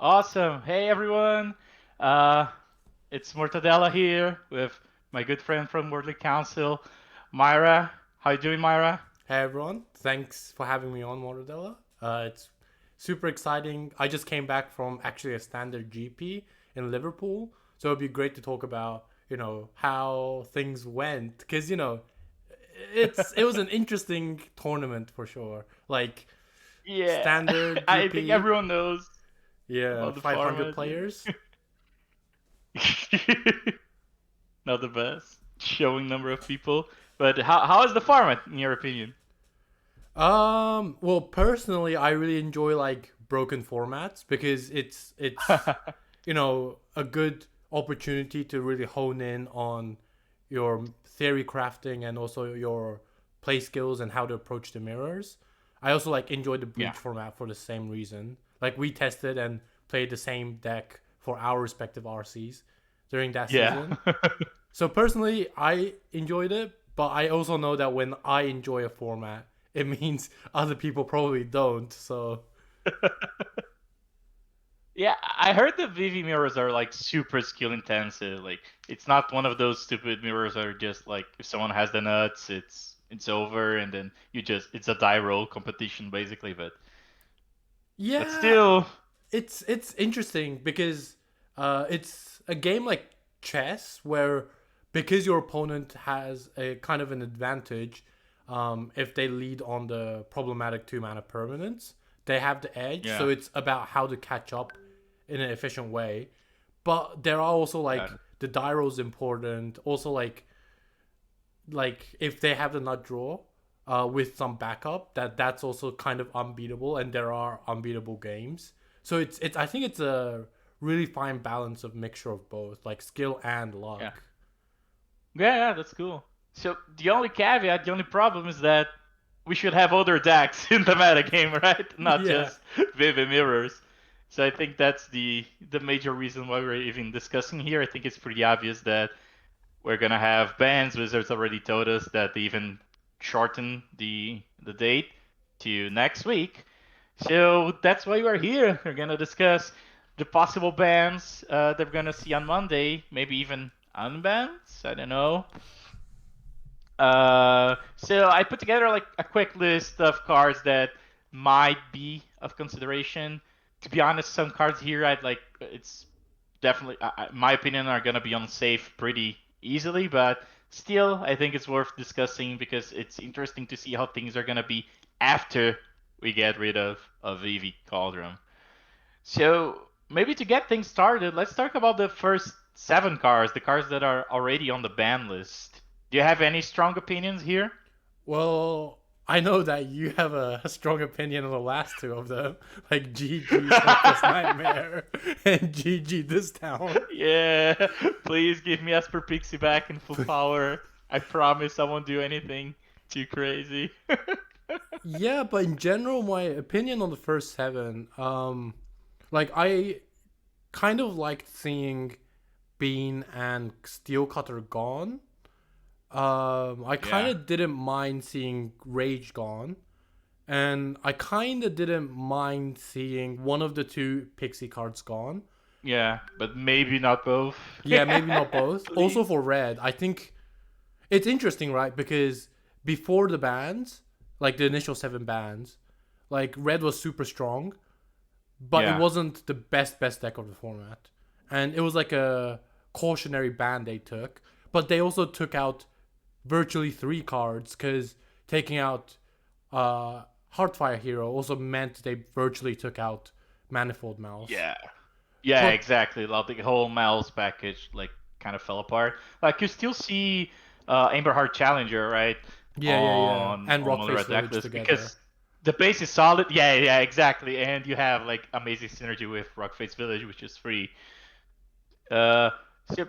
Awesome. Hey everyone. Uh, it's Mortadella here with my good friend from Worldly Council, Myra. How you doing, Myra? Hey everyone, thanks for having me on Mortadella. It's super exciting. I just came back from actually a standard GP in Liverpool, so it'd be great to talk about how things went because it was an interesting tournament for sure. Like Yeah, standard I think GP, everyone knows yeah, about the 500 format. players. Not the best showing number of people, but how is the format in your opinion? Well, personally, I really enjoy like broken formats because it's a good opportunity to really hone in on your theory crafting and also your play skills and how to approach the mirrors. I also like enjoy the Yeah, breach format for the same reason. Like we tested and played the same deck for our respective RCs during that yeah. season. So personally, I enjoyed it, but I also know that when I enjoy a format, it means other people probably don't. So Yeah, I heard the Vivi mirrors are like super skill intensive. Like it's not one of those stupid mirrors that are just like if someone has the nuts, it's over, and then you just it's a die roll competition basically. But yeah, still, it's interesting because it's a game like chess where because your opponent has a kind of an advantage, if they lead on the problematic 2 mana permanents, they have the edge. yeah, So it's about how to catch up in an efficient way. But there are also got like it. the die rolls important. Also like if they have the nut draw with some backup, that's also kind of unbeatable, and there are unbeatable games. So it's I think it's a really fine balance of mixture of both, like skill and Yeah, luck. yeah, that's cool. So the only caveat, the only problem is that we should have other decks in the meta game, right? Not Yeah, just Vivi mirrors. So I think that's the major reason why we're even discussing here. I think it's pretty obvious that we're gonna have bans. Wizards already told us that they even shorten the date to next week. So that's why we're here. We're gonna discuss the possible bans that we're gonna see on Monday, maybe even unbans. I don't know. So I put together like a quick list of cards that might be of consideration. To be honest, some cards here I'd like it's definitely my opinion are gonna be unsafe pretty easily, but still I think it's worth discussing because it's interesting to see how things are gonna be after we get rid of Vivi Cauldron. So maybe to get things started, let's talk about the first 7 cards, the cards that are already on the ban list. Do you have any strong opinions here? well, I know that you have a strong opinion on the last two of them, like GG's Hopeless Nightmare and GG This Town. Yeah, please give me Esper Pixie back in full power. I promise I won't do anything too crazy. Yeah, but in general, my opinion on the first seven, like I kind of liked seeing Bean and Steel Cutter gone. I kind Yeah, of didn't mind seeing Rage gone, and I kind of didn't mind seeing one of the two Pixie cards gone. yeah, but maybe not both. Yeah, maybe not both. Also Please. for Red, I think it's interesting, right? Because before the bans, like the initial 7 bans, like Red was super strong, but it Yeah, wasn't the best deck of the format, and it was like a cautionary ban they took. But they also took out virtually 3 cards because taking out Heartfire Hero also meant they virtually took out Manifold Mouse. yeah, yeah, But exactly. Like the whole Miles package, like, kind of fell apart. Like you still see Amber Heart Challenger, right, yeah, and on Rockface Red deck Village list together. because the base is solid. Yeah, yeah, exactly. And you have like amazing synergy with Rockface Village, which is free. Uh, so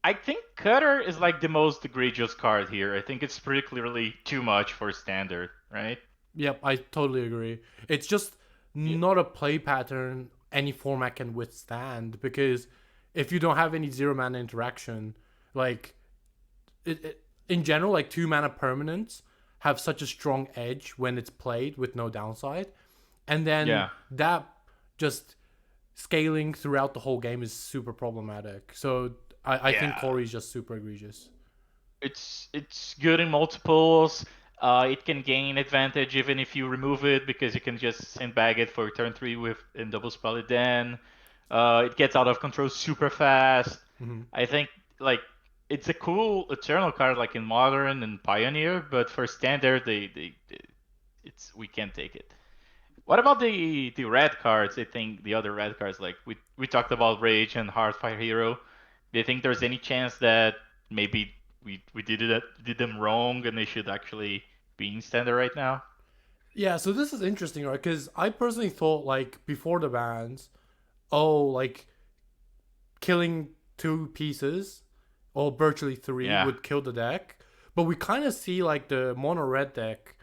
I think Cutter is like the most egregious card here. I think it's pretty clearly too much for standard, right? Yep, I totally agree. It's just Yeah, not a play pattern any format can withstand because if you don't have any 0 mana interaction, like in general, like 2 mana permanents have such a strong edge when it's played with no downside, and then yeah, that just scaling throughout the whole game is super problematic. So I think Yeah, Corey is just super egregious. it's good in multiples. It can gain advantage even if you remove it because you can just sandbag it for turn 3 with and double spell it then. It gets out of control super fast. Hmm. I think like it's a cool Eternal card like in Modern and Pioneer, but for Standard it's we can't take it. What about the red cards? I think the other red cards like we talked about Rage and Heartfire Hero. Do you think there's any chance that maybe we did them wrong and they should actually be in Standard right now? Yeah, so this is interesting, right? Because I personally thought like before the bans, oh, like killing two pieces or virtually three Yeah. would kill the deck. But we kind of see like the mono red deck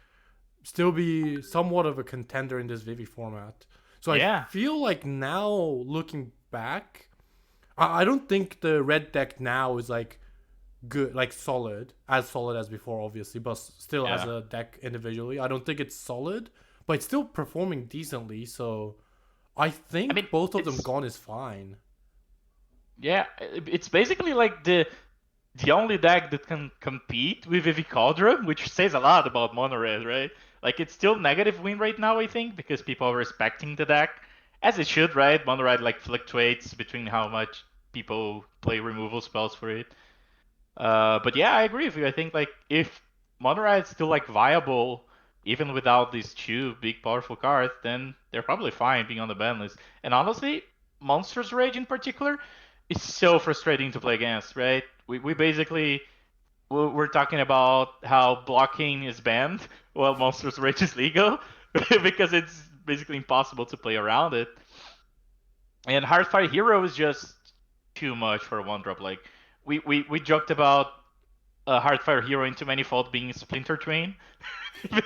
still be somewhat of a contender in this Vivi format. So I Yeah. feel like now looking back, I don't think the red deck now is like good, like solid as before, obviously, but still as Yeah. a deck individually, I don't think it's solid, but it's still performing decently. So I I mean, think both of them it's gone is fine. yeah, it's basically like the only deck that can compete with Vivi Cauldron, which says a lot about Mono Red, right? Like it's still negative win right now, I think, because people are respecting the deck as it should, right? Mono Red like fluctuates between how much people play removal spells for it. But yeah, I agree with you. I think like if Mono is still like viable, even without these two big powerful cards, then they're probably fine being on the ban list. And honestly, Monstrous Rage in particular is so frustrating to play against, right? We basically we're talking about how blocking is banned while Monstrous Rage is legal because it's basically impossible to play around it. And Heartfire Hero is just too much for a one drop. Like we joked about Heartfire Hero into Manifold being Splinter Train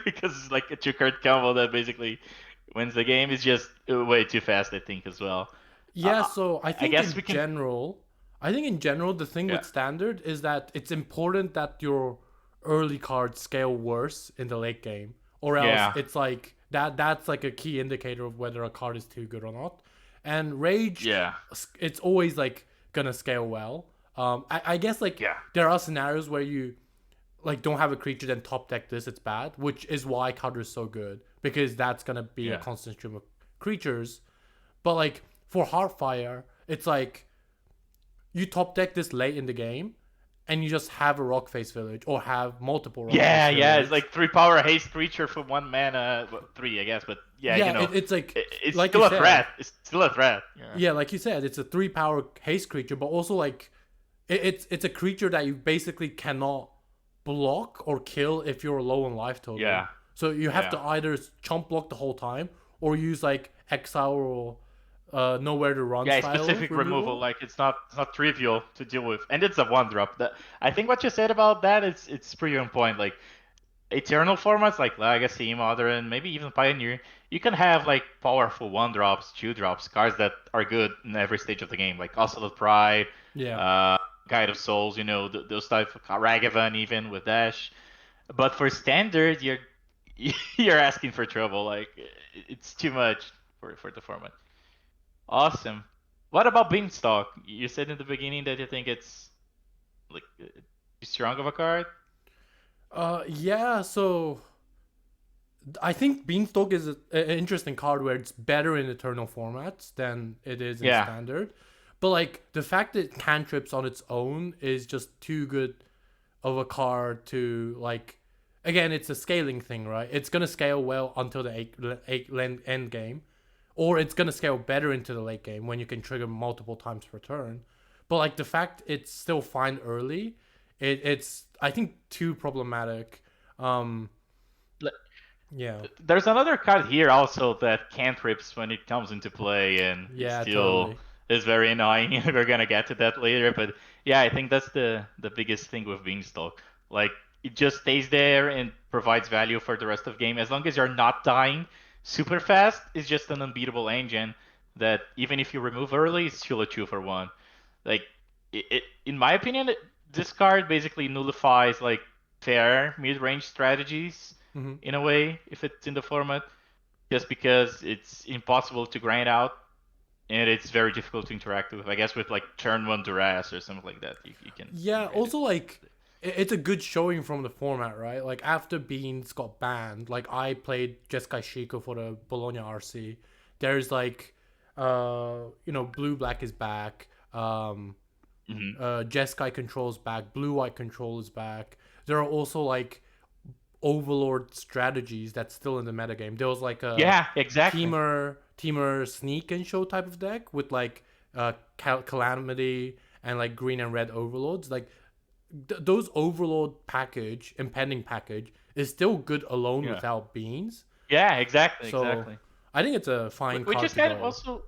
because it's like a two card combo that basically wins the game. Is just way too fast, I think, as well. Yeah, Uh, so I guess we can. I think in general, the thing Yeah. with standard is that it's important that your early cards scale worse in the late game, or else Yeah. it's like that's like a key indicator of whether a card is too good or not. And rage, Yeah. it's always like gonna scale well. I guess like Yeah. there are scenarios where you like don't have a creature then top deck this, it's bad, which is why Cutter is so good because that's gonna be a Yeah. constant stream of creatures. But like for Heartfire, it's like you top deck this late in the game and you just have a rock face village or have multiple rock face Yeah, yeah, it's village. like 3 power haste creature for 1 mana, well, 3, I guess, but yeah, Yeah, it's like it's like you still a threat. said, It's still a threat. Yeah. yeah, like you said, it's a 3 power haste creature, but also like it's a creature that you basically cannot block or kill if you're low on life total. Yeah. So you have Yeah. to either chump block the whole time or use like exile or nowhere to run Yeah, style of specific removal, removal. like it's not trivial to deal with, and it's a one drop. That I think what you said about that is it's pretty on point. Like Eternal formats like Legacy, Modern, maybe even Pioneer, you can have like powerful one drops, two drops, cards that are good in every stage of the game, like Oscillate Pride, Yeah. uh, Guide of Souls, those type of Ragavan even with Dash. But for standard, you're asking for trouble. Like it's too much for the format. Awesome. What about Beanstalk? You said in the beginning that you think it's like too strong of a card. Yeah, so I think Beanstalk is an interesting card where it's better in Eternal formats than it is in Yeah, Standard. But like the fact that cantrips on its own is just too good of a card to like. Again, it's a scaling thing, right? It's gonna scale well until the end game, or it's gonna scale better into the late game when you can trigger multiple times per turn. But like the fact it's still fine early, it's I think too problematic. Um, yeah, there's another card here also that cantrips when it comes into play, and it yeah, still totally. is very annoying. We're gonna get to that later, but yeah, I think that's the biggest thing with Beanstalk. Like it just stays there and provides value for the rest of the game as long as you're not dying super fast. It's just an unbeatable engine that even if you remove early, it's still a 2 for 1. Like in my opinion, this card basically nullifies like fair mid-range strategies Hmm. in a way if it's in the format, just because it's impossible to grind out and it's very difficult to interact with. I guess with like turn one duress or something like that, you can Yeah, integrate it. also like it's a good showing from the format, right? Like after Beans got banned, like I played Jeskai Shiko for the Bologna RC. There's like Blue Black is back. Hmm. Jeskai Control's back, Blue White Control is back. There are also like Overlord strategies that's still in the metagame. There was like a Yeah, exactly. teamer sneak and show type of deck with like Calamity and like green and red overlords. Like those overlord package, impending package, is still good alone Yeah. without beans. Yeah, exactly, So exactly. I think it's a fine Which card is to kind of go. also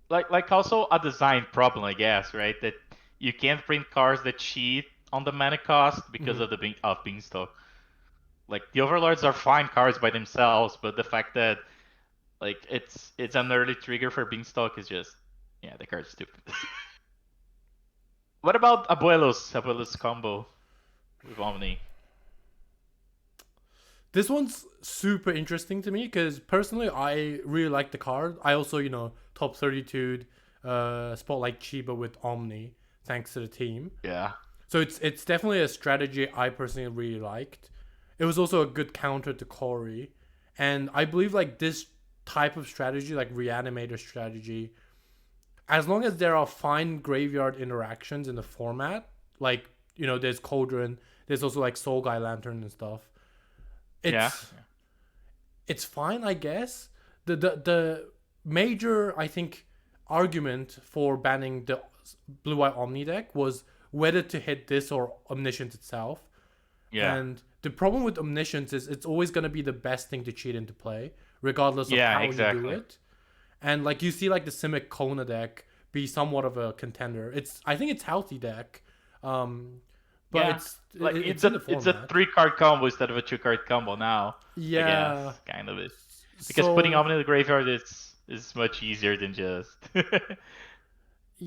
like also a design problem, I guess, right? That you can't print cards that cheat on the mana cost because Hmm. of of Beanstalk. Like the Overlords are fine cards by themselves, but the fact that like it's an early trigger for Beanstalk is just yeah, the card's stupid. What about Abuelo's combo with Omni? This one's super interesting to me because personally I really like the card. I also top 32 spotlight Chiba with Omni thanks to the team. Yeah. So it's definitely a strategy I personally really liked. It was also a good counter to Corey, and I believe like this type of strategy, like reanimator strategy, as long as there are fine graveyard interactions in the format, like there's Cauldron, there's also like Soul Guy Lantern and stuff. Yeah. It's it's fine, I guess. The major I think argument for banning the Blue Eye Omni deck was whether to hit this or Omniscience itself. Yeah. And the problem with Omniscience is it's always going to be the best thing to cheat into play, regardless of Yeah, how you do exactly. it. And like you see, like the Simic Kona deck be somewhat of a contender. I think it's healthy deck, um, but Yeah. Like it's in the it's a format. 3 card combo instead of a 2 card combo now, I guess, Yeah. kind of it. Because putting So Omni in the graveyard is much easier than just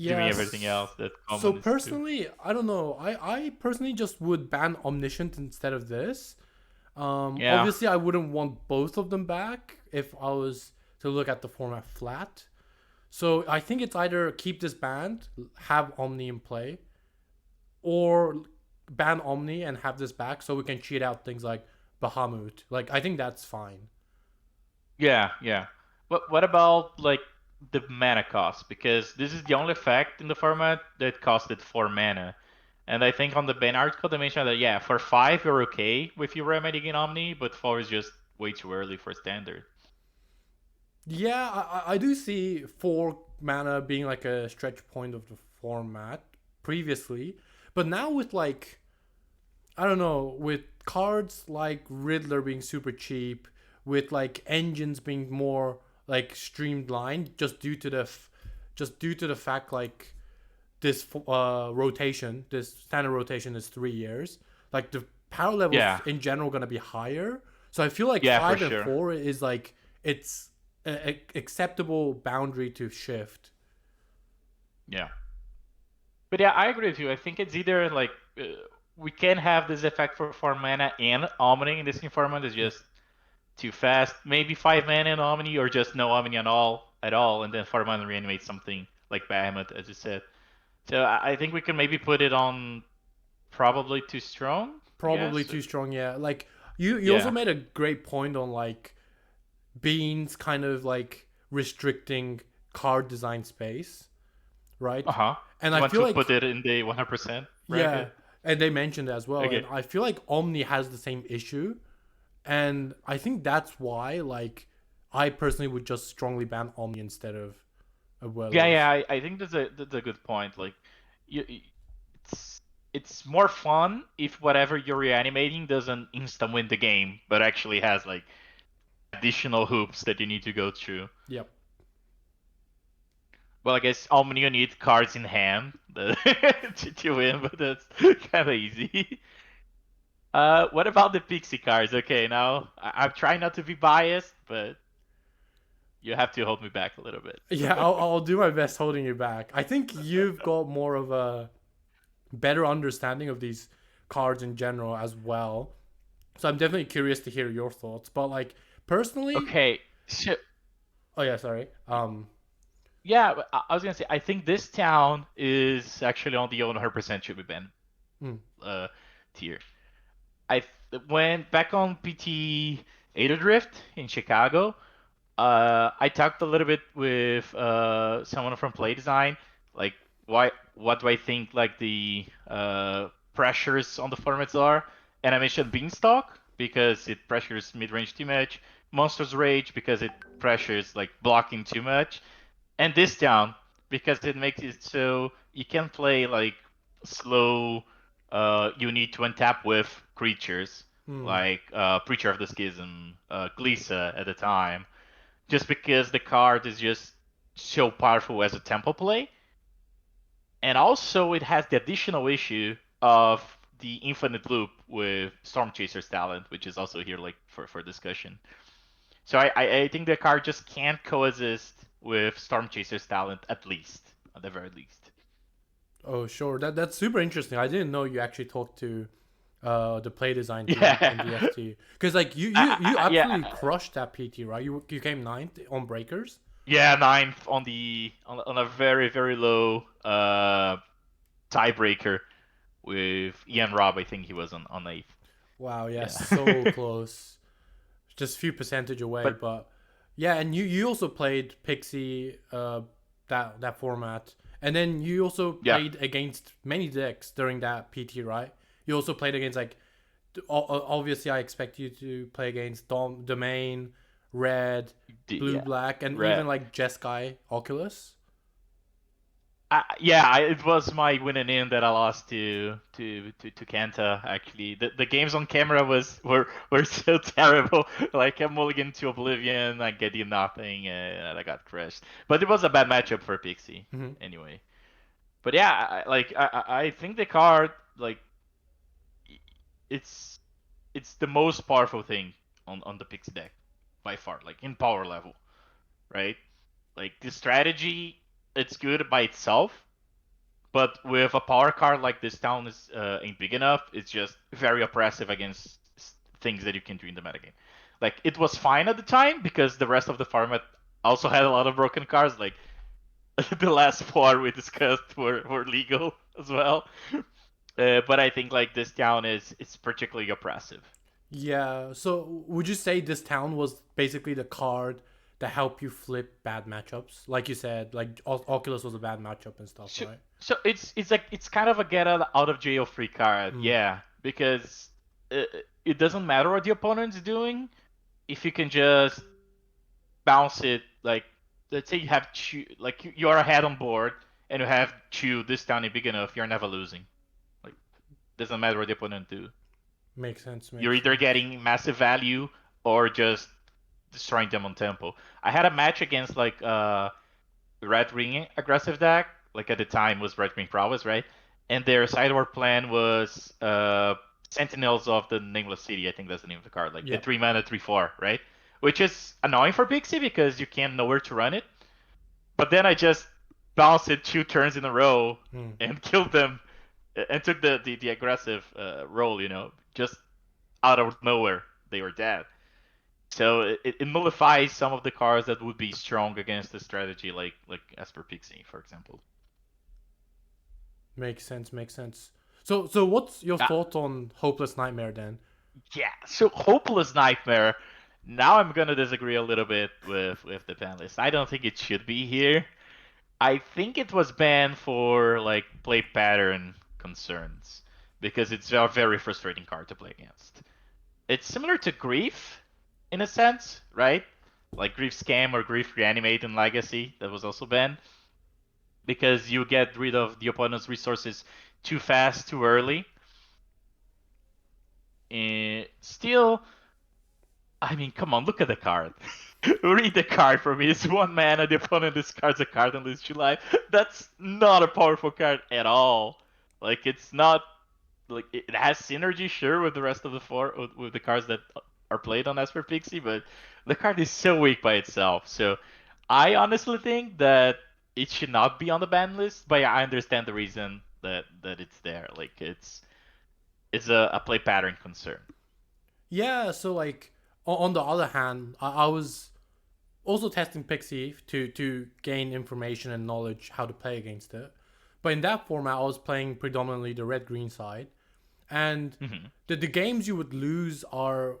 doing everything yes. else that So common is to. personally, I don't know. I personally just would ban Omniscient instead of this. Yeah. Obviously, I wouldn't want both of them back if I was to look at the format flat. So I think it's either keep this banned, have Omni in play, or ban Omni and have this back so we can cheat out things like Bahamut. Like I think that's fine. Yeah, yeah. What about like the mana cost? Because this is the only effect in the format that costed 4 mana. And I think on the ban article they mentioned that yeah, for 5 you're okay with your remedy in Omni, but 4 is just way too early for standard. Yeah, I do see 4 mana being like a stretch point of the format previously, but now with like I don't know, with cards like Riddler being super cheap, with like engines being more like streamlined, just due to the fact like this rotation, this standard rotation is 3 years. Like the power levels Yeah. in general gonna be higher. So I feel like Yeah, for 5 and sure. 4 is like it's a acceptable boundary to shift. Yeah. But yeah, I agree with you. I think it's either like we can have this effect for 4 mana and Omni in this new format is Yeah. just too fast. Maybe 5 mana in Omni or just no Omni at all, and then 4 mana reanimate something like Bahamut, as you said. So I think we can maybe put it on probably too strong, I Probably guess. too strong, yeah. Like you also Yeah. made a great point on like Beans kind of like restricting card design space, Uh right? huh. And You I want feel to like put it in the 100% yeah, bracket? and they mentioned it as well, Okay. and I feel like Omni has the same issue, and I think that's why like I personally would just strongly ban Omni instead of Yeah, yeah. Abuelos. I think that's a good point. Like, it's it's more fun if whatever you're reanimating doesn't instant win the game, but actually has like additional hoops that you need to go through. Yep. Well, I guess Omnia need cards in hand to win, but that's kind of easy. What about the Pixie cards? Okay, now I'm trying not to be biased, but you have to hold me back a little bit. Yeah, I'll do my best holding you back. I think you've got more of a better understanding of these cards in general as well. So I'm definitely curious to hear your thoughts. But like personally, Okay, so oh yeah, sorry. yeah, I was gonna say I think this town is actually on the 100% should be banned Mm. uh, tier. I went back on PT Drift in Chicago. I talked a little bit with someone from Play Design, like what do I think like the pressures on the formats are, and I mentioned Beanstalk because it pressures mid range too much, Monstrous Rage because it pressures like blocking too much, and this down because it makes it so you can play like slow. You need to untap with creatures Mm. like Preacher of the Schism, Glisa at the time, just because the card is just so powerful as a tempo play, and also it has the additional issue of the infinite loop with Stormchaser's talent, which is also here like for discussion. So I think the card just can't coexist with Stormchaser's talent at the very least. Oh, sure. That's super interesting. I didn't know you actually talked to the play design team in the Yeah, FT, because like you yeah, absolutely crushed that PT, right? You came ninth on breakers. yeah. Ninth on on a very low tiebreaker with Ian Robb. I think he was on eighth. Wow, yeah, Yeah. so close, just a few percentage away. But But yeah, and you also played Pixie, that format, and then you also yeah, played against many decks during that PT, right? You also played against like obviously I expect you to play against Domain, Red, Blue, yeah, Black, and red. even like Jeskai Oculus. Yeah, it was my winning in that I lost to Kanta. Actually, the games on camera were so terrible. Like I mulligan to Oblivion, I get you nothing, and I got crushed. But it was a bad matchup for Pixie Mm-hmm. anyway. But yeah, I think the card like it's it's the most powerful thing on the Pixie deck by far, like in power level, right? Like the strategy, it's good by itself, but with a power card like this town is ain't big enough, it's just very oppressive against things that you can do in the metagame. Like it was fine at the time because the rest of the format also had a lot of broken cards. Like the last four we discussed were legal as well. But I think like this town is particularly oppressive. Yeah. So would you say this town was basically the card that helped you flip bad matchups? Like you said, like Oculus was a bad matchup and stuff, So, right? so it's like it's kind of a get out of jail free card, Mm. yeah, because it doesn't matter what the opponent's doing if you can just bounce it. Like let's say you have two, like you are ahead on board and you have two this down is big enough, you're never losing. Like doesn't matter what the opponent do. Makes sense. You're Makes either sense. getting massive value or just destroying them on tempo. I had a match against like Red Ring aggressive deck, like at the time was Red Ring Prowess, right? And their sideboard plan was Sentinels of the Nameless City, I think that's the name of the card, like a Yeah. 3 mana 3/4, right? Which is annoying for Pixie because you can't know where to run it. But then I just bounced it 2 turns in a row Mm. and killed them and took the aggressive role, just out of nowhere. They were dead. So it nullifies some of the cards that would be strong against the strategy, like Esper Pixie, for example. Makes sense. Makes sense. So what's your Uh, thought on Hopeless Nightmare then? yeah, so Hopeless Nightmare. Now I'm gonna disagree a little bit with the ban list. I don't think it should be here. I think it was banned for like play pattern concerns because it's a very frustrating card to play against. It's similar to Grief in a sense, right? Like Grief Scam or Grief Reanimate in Legacy that was also banned because you get rid of the opponent's resources too fast, too early. And still, I mean, come on, look at the card. Read the card for me. It's 1 mana, the opponent discards a card and loses 2 life. That's not a powerful card at all. Like, it's not. Like, it has synergy, sure, with the rest of the four, with the cards that are played on Esper Pixie, but the card is so weak by itself. So, I honestly think that it should not be on the ban list, but I understand the reason that it's there. Like, it's a play pattern concern. Yeah. So like on the other hand, I was also testing Pixie to gain information and knowledge how to play against it. But in that format, I was playing predominantly the red green side, and Mm-hmm. the games you would lose are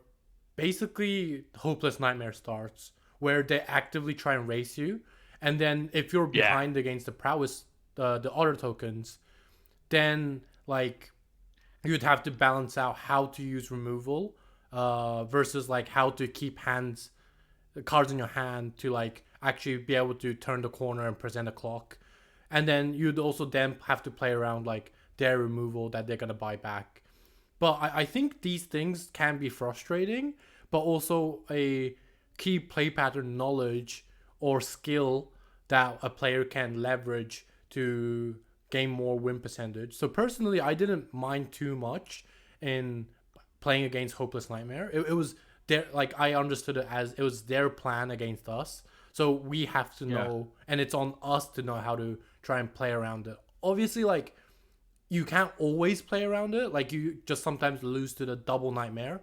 basically hopeless nightmare starts where they actively try and race you, and then if you're Yeah. behind against the prowess, the other tokens, then like you'd have to balance out how to use removal versus like how to keep cards in your hand to like actually be able to turn the corner and present a clock. And then you'd also then have to play around like their removal that they're gonna buy back. But I think these things can be frustrating, but also a key play pattern knowledge or skill that a player can leverage to gain more win percentage. So personally, I didn't mind too much in playing against Hopeless Nightmare. It was their, like, I understood it as it was their plan against us. So we have to Yeah. know, and it's on us to know how to try and play around it. Obviously, like, you can't always play around it. Like, you just sometimes lose to the double nightmare.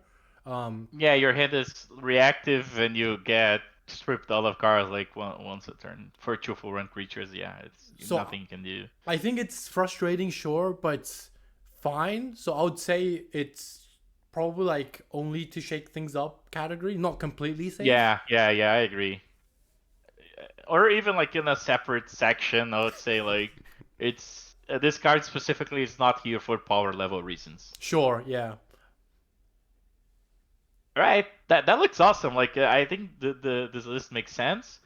Yeah, your hand is reactive and you get stripped all of cards like once a turn for two full run creatures. Yeah, it's So nothing you can do. I think it's frustrating, sure, but it's fine. So I would say it's probably like only to shake things up category, not completely safe. Yeah, I agree. Or even like in a separate section, I would say like it's this card specifically is not here for power level reasons. Sure, yeah. Right? That looks awesome. Like I think the this list makes sense.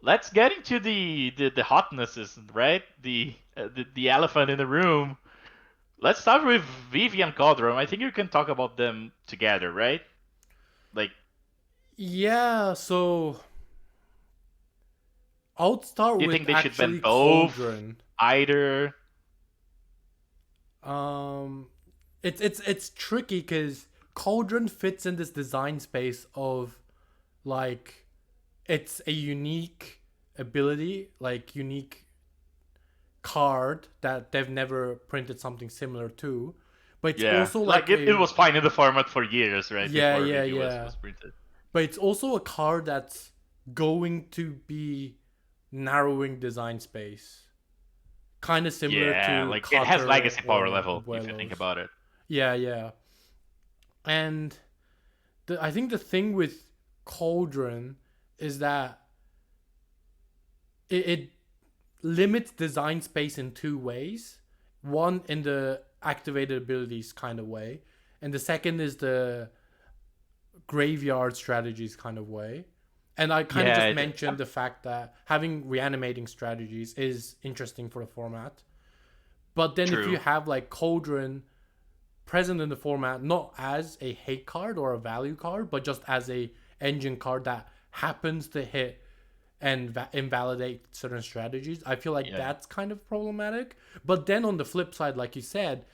Let's get into the hotnesses, right? The elephant in the room. Let's start with Vivi and Cauldron. I think you can talk about them together, right? Like, Yeah, so I'll start do you with think they should ban actually both? Cauldron. Either? Um, it's tricky because Cauldron fits in this design space of like it's a unique ability, like unique card that they've never printed something similar to. But it's Yeah. also Like like it a was fine in the format for years, right? yeah, Before yeah, Vivi yeah. was printed. But it's also a card that's going to be narrowing design space. Kind of similar Yeah, to like it has Cutter legacy power or level if you think Abuelos. about it. Yeah, yeah. And I think the thing with Cauldron is that it limits design space in two ways. One in the activated abilities kind of way, and the second is the graveyard strategies kind of way. And I kind of Yeah, just mentioned the fact that having reanimating strategies is interesting for the format. But then if you true. have like Cauldron present in the format, not as a hate card or a value card, but just as a engine card that happens to hit and invalidate certain strategies, I feel like Yeah. that's kind of problematic. But then on the flip side, like you said,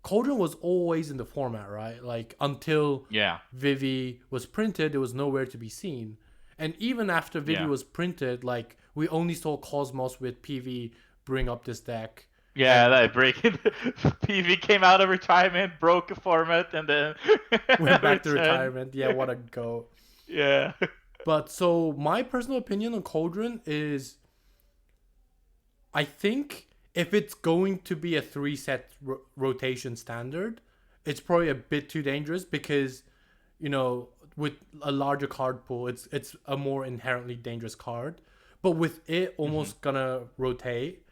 Cauldron was always in the format, right? Like until Yeah. Vivi was printed, it was nowhere to be seen. And even after Vivi Yeah. was printed, like we only saw Cosmos with PV bring up this deck. Yeah, And that break. PV came out of retirement, broke a format, and then went back to returned. retirement. Yeah, what a go. Yeah. But so my personal opinion on Cauldron is I think if it's going to be a three set rotation standard, it's probably a bit too dangerous because, you know, with a larger card pool, it's a more inherently dangerous card. But with it Hmm. almost gonna rotate,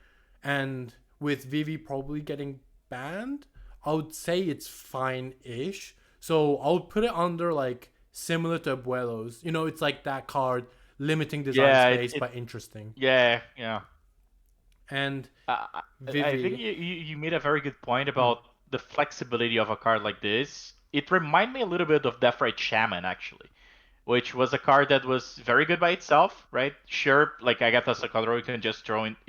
and with Vivi probably getting banned, I would say it's fine-ish. So I would put it under like similar to Abuelos. You know, it's like that card limiting design Yeah, space but interesting. yeah. And I think Vivi, you made a very good point hmm, about the flexibility of a card like this. It reminded me a little bit of Deathrite Shaman, actually, which was a card that was very good by itself, right? Sure, like Agatha Sakadro, you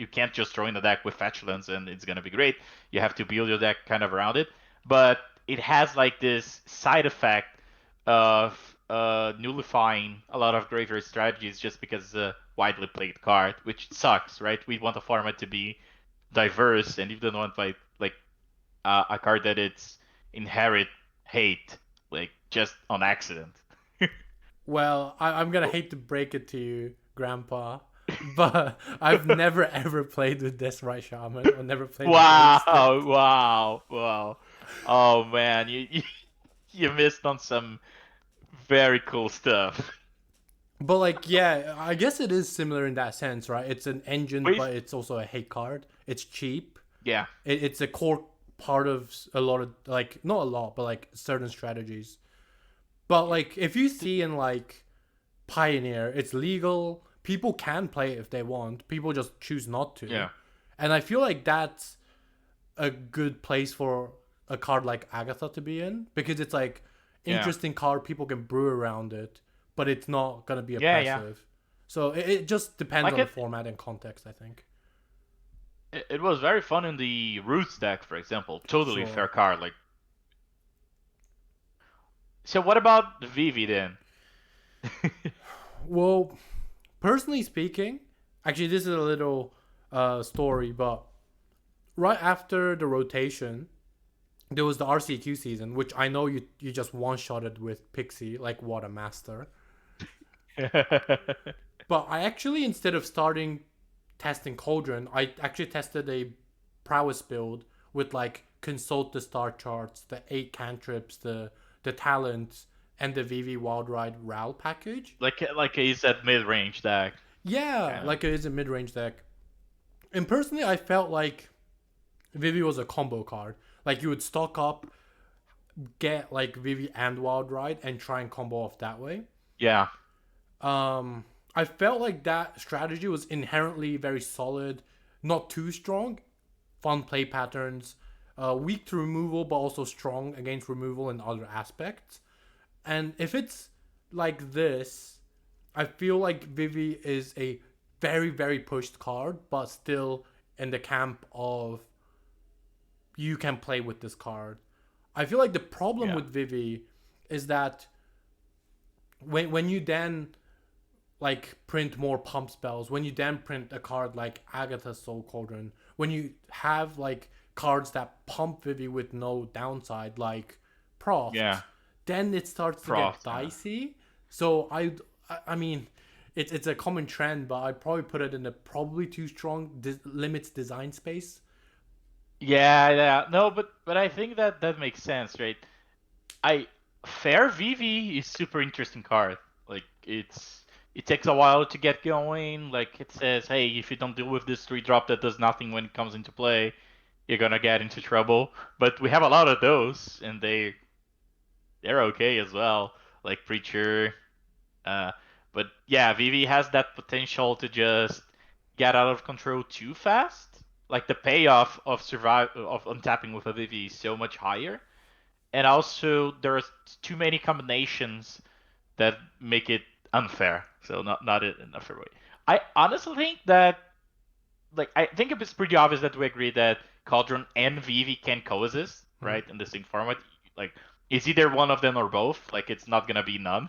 can't just throw in the deck with Fetchlands and it's gonna be great. You have to build your deck kind of around it. But it has like this side effect of nullifying a lot of graveyard strategies just because it's a widely played card, which sucks, right? We want a format to be diverse, and you don't want like a card that it's inherit hate like just on accident. Well, I'm gonna hate to break it to you, Grandpa, but I've never ever played with this right shaman or never played with instant. Wow, wow, wow. Oh man, you missed on some very cool stuff. But like, yeah, I guess it is similar in that sense, right? It's an engine, Wait, but it's also a hate card. It's cheap. yeah, It's a core part of a lot of like not a lot, but like certain strategies. But like, if you see in like Pioneer, it's legal. People can play it if they want. People just choose not to. yeah, And I feel like that's a good place for a card like Agatha to be in because it's like yeah, interesting card. People can brew around it, but it's not gonna be yeah, yeah. oppressive. So it just depends Like on the format and context, I think. it was very fun in the Roots deck, for example. Totally fair Sure. card. Like, so what about the Vivi then? Well, personally speaking, actually, this is a little story, but right after the rotation, there was the RCQ season, which I know you just one shotted with Pixie, like what a master. But I actually, instead of starting testing Cauldron, I actually tested a prowess build with like consult the star charts, the 8 cantrips, the talents, and the VV Wild Ride RAL package. like he's that mid range deck, Yeah, kind of. like it is a mid range deck. And personally, I felt like Vivi was a combo card. Like you would stock up, get like Vivi and Wild Ride, and try and combo off that way. Yeah, I felt like that strategy was inherently very solid, not too strong, fun play patterns, weak to removal, but also strong against removal in other aspects. And if it's like this, I feel like Vivi is a very, very pushed card, but still in the camp of you can play with this card. I feel like the problem yeah, with Vivi is that when you then like print more pump spells, when you then print a card like Agatha Soul Cauldron, when you have like cards that pump Vivi with no downside like Proft, yeah. then it starts to get Proft, yeah. dicey. So I mean, it's a common trend, but I'd probably put it in a probably too strong limits design space. Yeah, yeah. No, but I think that that makes sense, right? I Fair Vivi is super interesting card. Like it takes a while to get going. Like it says, hey, if you don't deal with this 3 drop that does nothing when it comes into play, you're gonna get into trouble. But we have a lot of those, and they're okay as well. Like Preacher. Uh, but yeah, Vivi has that potential to just get out of control too fast. Like the payoff of survive of untapping with a Vivi is so much higher, and also there's too many combinations that make it unfair. So not in a fair way. I honestly think that I think it's pretty obvious that we agree that Cauldron and Vivi can coexist, Hmm. right, in the same format. Like it's either one of them or both. Like it's not gonna be none.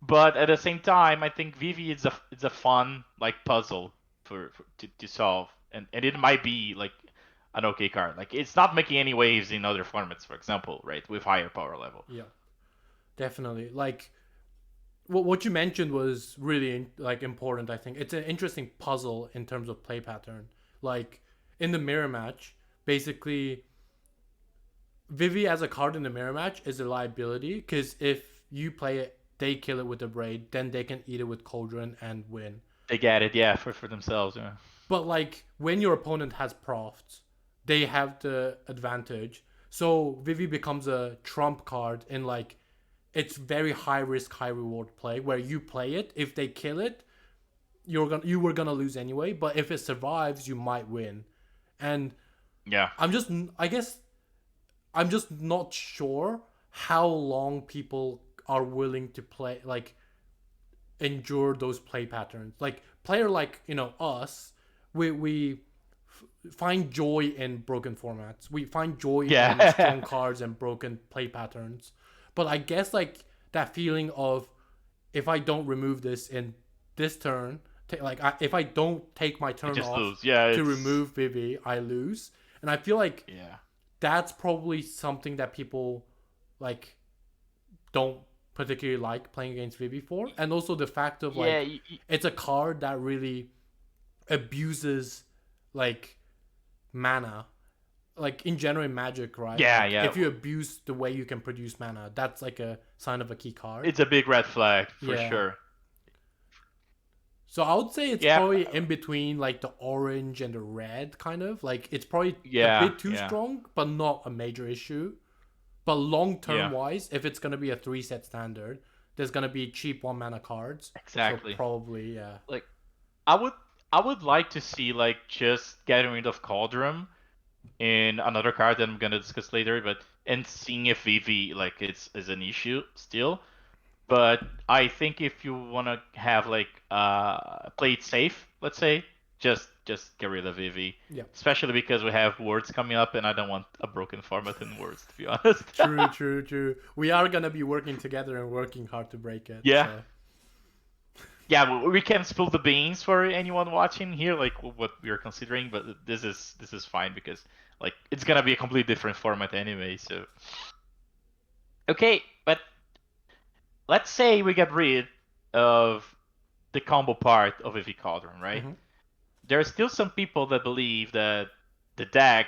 But at the same time, I think Vivi is a fun like puzzle to solve, and it might be like an okay card. Like it's not making any waves in other formats, for example, right, with higher power level. Yeah, definitely. Like what you mentioned was really like important. I think it's an interesting puzzle in terms of play pattern. Like in the mirror match, basically Vivi as a card in the mirror match is a liability because if you play it, they kill it with a braid, then they can eat it with Cauldron and win. They get it, yeah, for themselves. Yeah, But like when your opponent has Profts, they have the advantage. So Vivi becomes a trump card in like it's very high risk, high reward play where you play it. If they kill it, you were gonna lose anyway. But if it survives, you might win. And yeah, I'm just I guess I'm just not sure how long people are willing to play like endure those play patterns. Like player like us, we find joy in broken formats. We find joy in yeah, strong cards and broken play patterns. But I guess like that feeling of if I don't remove this in this turn, if I don't take my I turn just off lose. Yeah, to it's remove Vivi, I lose. And I feel like yeah, that's probably something that people like don't particularly like playing against Vivi for, and also the fact of Yeah, like it's a card that really abuses like mana. Like in general in Magic, right? yeah, Like yeah. if you abuse the way you can produce mana, that's like a sign of a key card. It's a big red flag for Yeah. sure. So I would say it's Yeah, probably in between like the orange and the red kind of. Like it's probably a yeah, bit too yeah, strong, but not a major issue. But long term yeah. wise, if it's gonna be a 3-set standard, there's gonna be cheap 1 mana cards. So Exactly. probably yeah. Like I would I would like to see like just getting rid of Cauldron in another card that I'm gonna discuss later, but and seeing if Vivi like is an issue still. But I think if you wanna have like play it safe, let's say, just get rid of Vivi. Yeah. Especially because we have words coming up, and I don't want a broken format in words, to be honest. True, true, true. We are gonna be working together and working hard to break it. Yeah, So yeah, we can spill the beans for anyone watching here, like what we are considering. But this is fine because like it's gonna be a completely different format anyway. So okay, but let's say we get rid of the combo part of Vivi Cauldron, right? mm-hmm. There are still some people that believe that the deck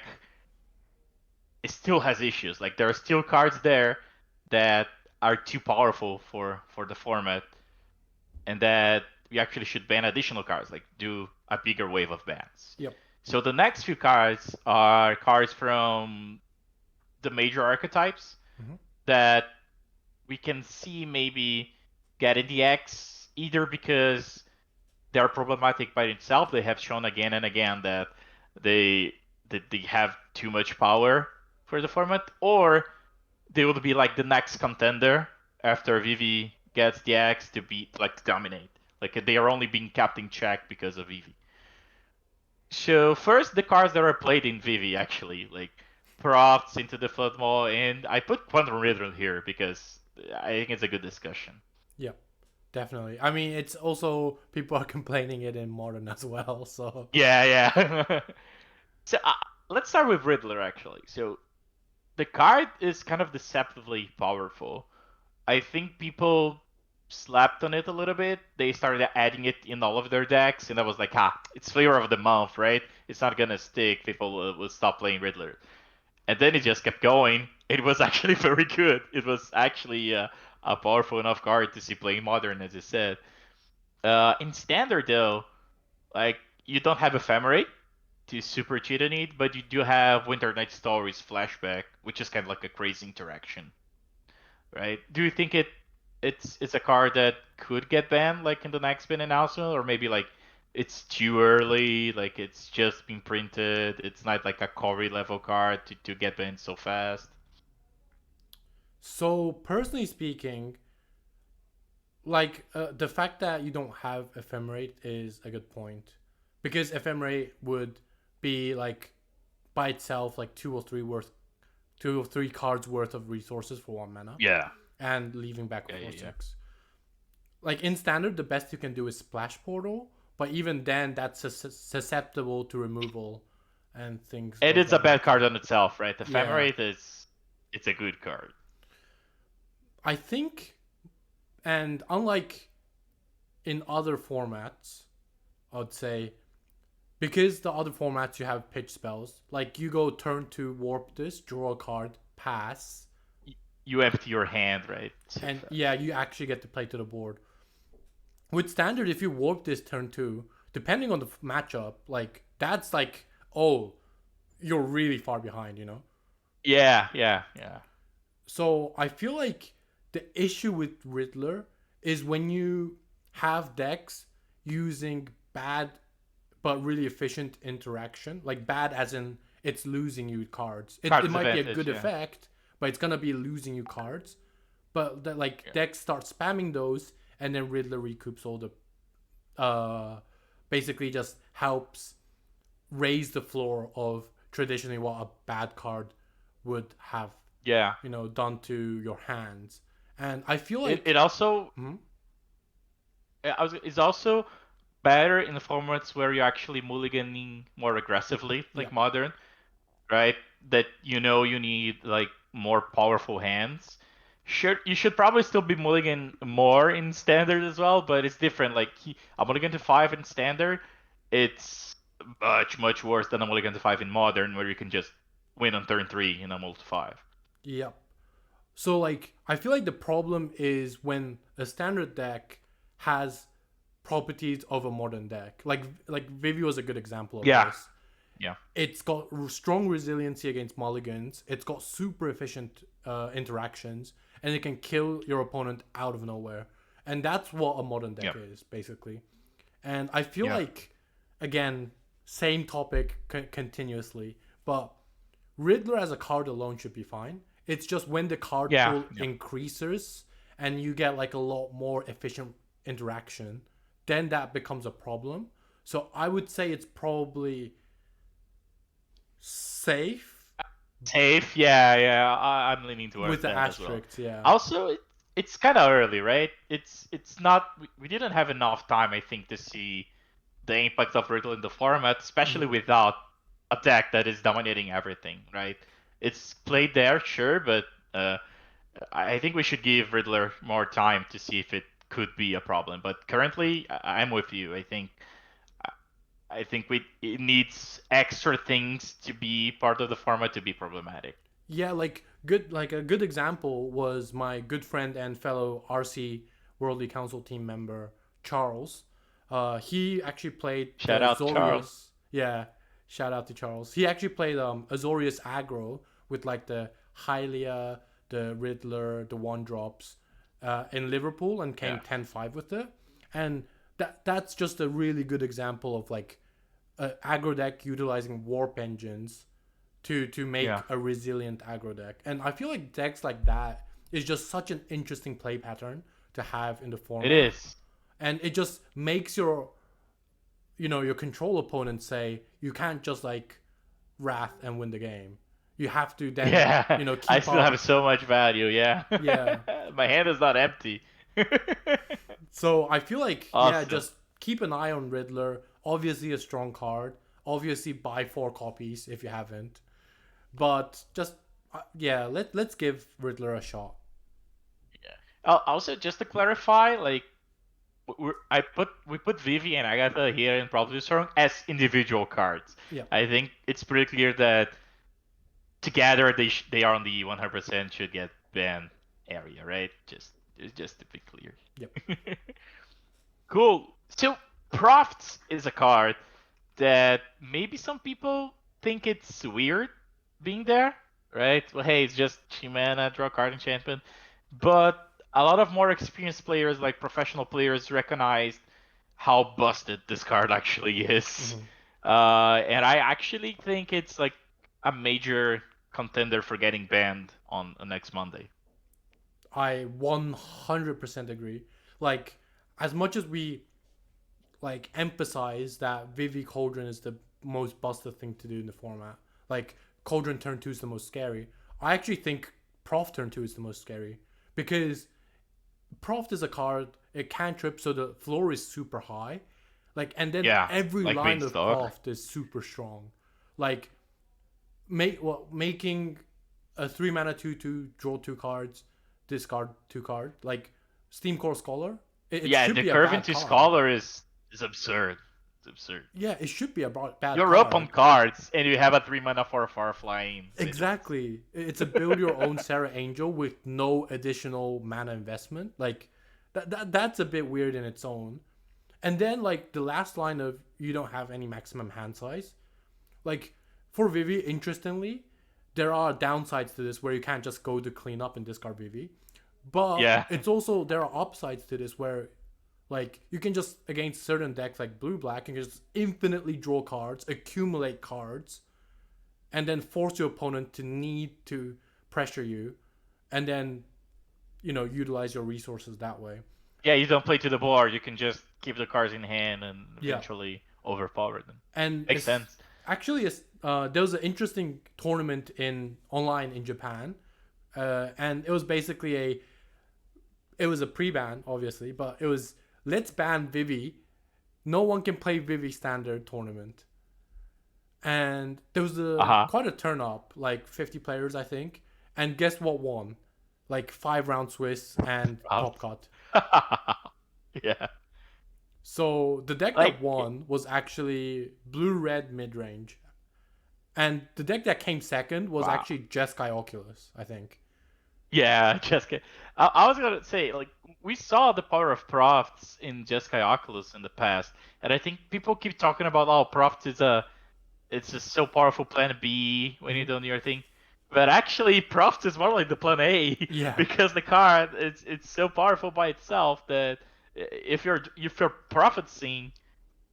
it still has issues. Like there are still cards there that are too powerful for the format, and that we actually should ban additional cards, like do a bigger wave of bans. Yep. So the next few cards are cards from the major archetypes Mm-hmm. that we can see maybe getting the X either because they're problematic by itself. They have shown again and again that they they have too much power for the format, or they would be like the next contender after Vivi gets the X to beat like to dominate. Like they are only being kept in check because of Vivi. So first, the cards that are played in Vivi actually, like Profts into the Flood Maw, and I put Quantum Riddler here because I think it's a good discussion. Yep. Definitely. I mean, it's also people are complaining it in modern as well. So Yeah, yeah. So let's start with Riddler actually. So the card is kind of deceptively powerful. I think people slapped on it a little bit. They started adding it in all of their decks, and I was like, it's flavor of the month, right? It's not gonna stick. People will stop playing Riddler. And then it just kept going. It was actually very good. It was actually a powerful enough card to see playing Modern, as I said. In Standard, though, like you don't have Ephemerate to super cheat on it, but you do have Winter Night Stories Flashback, which is kind of like a crazy interaction, right? Do you think it's a card that could get banned like in the next bin announcement, or maybe like it's too early, like it's just been printed, it's not like a Cori level card to get banned so fast? so personally speaking, like the fact that you don't have ephemerate is a good point, because ephemerate would be like by itself like 2 or 3 cards worth of resources for 1 mana Yeah. and leaving back Yeah, for yeah, yeah. 6. Like in standard, the best you can do is splash portal, but even then, that's susceptible to removal and things And of it's a that bad nature. card on itself, right? Yeah, Ephemerate is it's a good card. I think, and unlike in other formats, I'd say because the other formats you have pitch spells, like you go turn to warp this, draw a card, pass, You empty your hand, right? So and fast. yeah, you actually get to play to the board. With standard, if you warp this turn 2, depending on the matchup, like that's like, oh, you're really far behind, you know? Yeah, yeah, yeah. So I feel like the issue with Riddler is when you have decks using bad but really efficient interaction, like bad as in it's losing you cards. It Cards might be a advantage, good yeah. effect, but it's gonna be losing you cards. But that like Yeah. decks start spamming those, and then Riddler recoups all the, basically just helps raise the floor of traditionally what a bad card would have, Yeah. done to your hands. And I feel It like, also hmm? it's also better in the formats where you're actually mulliganing more aggressively, Yeah, like Modern, right? That you know you need like more powerful hands. Sure, you should probably still be mulligan more in standard as well, but it's different. Like a mulligan to 5 in standard, it's much worse than a mulligan to 5 in modern, where you can just win on turn 3 in a mull to 5. Yep. So like I feel like the problem is when a standard deck has properties of a modern deck. Like Vivi was a good example of Yeah, this. yeah, It's got strong resiliency against mulligans. It's got super efficient interactions, and it can kill your opponent out of nowhere. And that's what a modern deck yeah, is basically. And I feel yeah, like, again, same topic continuously, but Riddler as a card alone should be fine. It's just when the card yeah, pool yeah. increases and you get like a lot more efficient interaction, then that becomes a problem. So I would say it's probably safe Safe, yeah, yeah. I'm leaning with towards the that as well. asterisks, yeah. Also, it's kind of early, right? It's not. We didn't have enough time, I think, to see the impact of Riddle in the format, especially Mhm. without a deck that is dominating everything, right? It's played there, sure, but uh, I think we should give Riddler more time to see if it could be a problem. But currently, I'm with you. I think it needs extra things to be part of the format to be problematic. Yeah, like a good example was my good friend and fellow RC Worldly Council team member Charles. He actually played Shout the out Charles. Azorius. Yeah, shout out to Charles. He actually played Azorius aggro with like the Hylia, the Riddler, the one drops in Liverpool and came Yeah. 10-5 with it. And that's just a really good example of like aggro deck utilizing warp engines to make Yeah. a resilient aggro deck. And I feel like decks like that is just such an interesting play pattern to have in the It format. is. And it just makes your control opponent say you can't just like wrath and win the game. You have to then, Yeah. I keep still have up. so much value, yeah. Yeah. My hand is not empty. So I feel like, yeah, Awesome. just keep an eye on Riddler. Obviously a strong card. Obviously buy 4 copies if you haven't. But just yeah, let's give Riddler a shot. Yeah. Also, just to clarify, like we put Vivi and Agatha here in Probably Strong as individual cards. Yeah. I think it's pretty clear that together they are on the 100% should get banned area, right? Just to be clear. Yep. Cool. So Proft is a card that maybe some people think it's weird being there, right? Well, hey, it's just Shimana, draw card enchantment. But a lot of more experienced players, like professional players, recognized how busted this card actually is. Mm-hmm. And I actually think it's like a major contender for getting banned on next Monday. I 100% agree. Like, as much as we like emphasize that Vivi Cauldron is the most busted thing to do in the format, like Cauldron turn 2 is the most scary. I actually think Prof turn 2 is the most scary because Prof is a card, it cantrip, so the floor is super high. Like, and then Yeah, every like line of Beanstalk. Prof is super strong. Like, making a 3 mana 2/2, draw 2 cards, discard 2 card, like Steam Core Scholar, it Yeah, should the be a curve bad into card. Scholar is absurd. It's absurd. Yeah, it should be a bad You're up on card. cards, and you have a 3 mana for a far flying sigils. Exactly. It's a build your own Sarah Angel with no additional mana investment. Like that's a bit weird in its own. And then like the last line of you don't have any maximum hand size. Like for Vivi, interestingly, there are downsides to this where you can't just go to clean up and discard Vivi. But Yeah, it's also there are upsides to this where like you can just against certain decks like blue black and just infinitely draw cards, accumulate cards, and then force your opponent to need to pressure you, and then utilize your resources that way. yeah. You don't play to the board. You can just keep the cards in hand and Yeah, eventually overpower them. and Makes it's sense. actually there was an interesting tournament in online in Japan, and it was basically a pre-ban obviously, but it was let's ban Vivi. No one can play Vivi standard tournament, and there was Uh huh. quite a turn up, like 50 players I think, and guess what won? like 5 round Swiss and top Proft. cut. Yeah. So the deck Like that won was actually blue red mid range, and the deck that came second was wow. actually Jeskai Oculus, I think. Yeah, Jessica. I was gonna say, like, we saw the power of Profts in Jeskai Oculus in the past, and I think people keep talking about, oh, Proft is it's just so powerful plan B when you Mhm. do your thing. But actually, Proft is more like the plan A Yeah, because the card it's so powerful by itself that if you're profiting,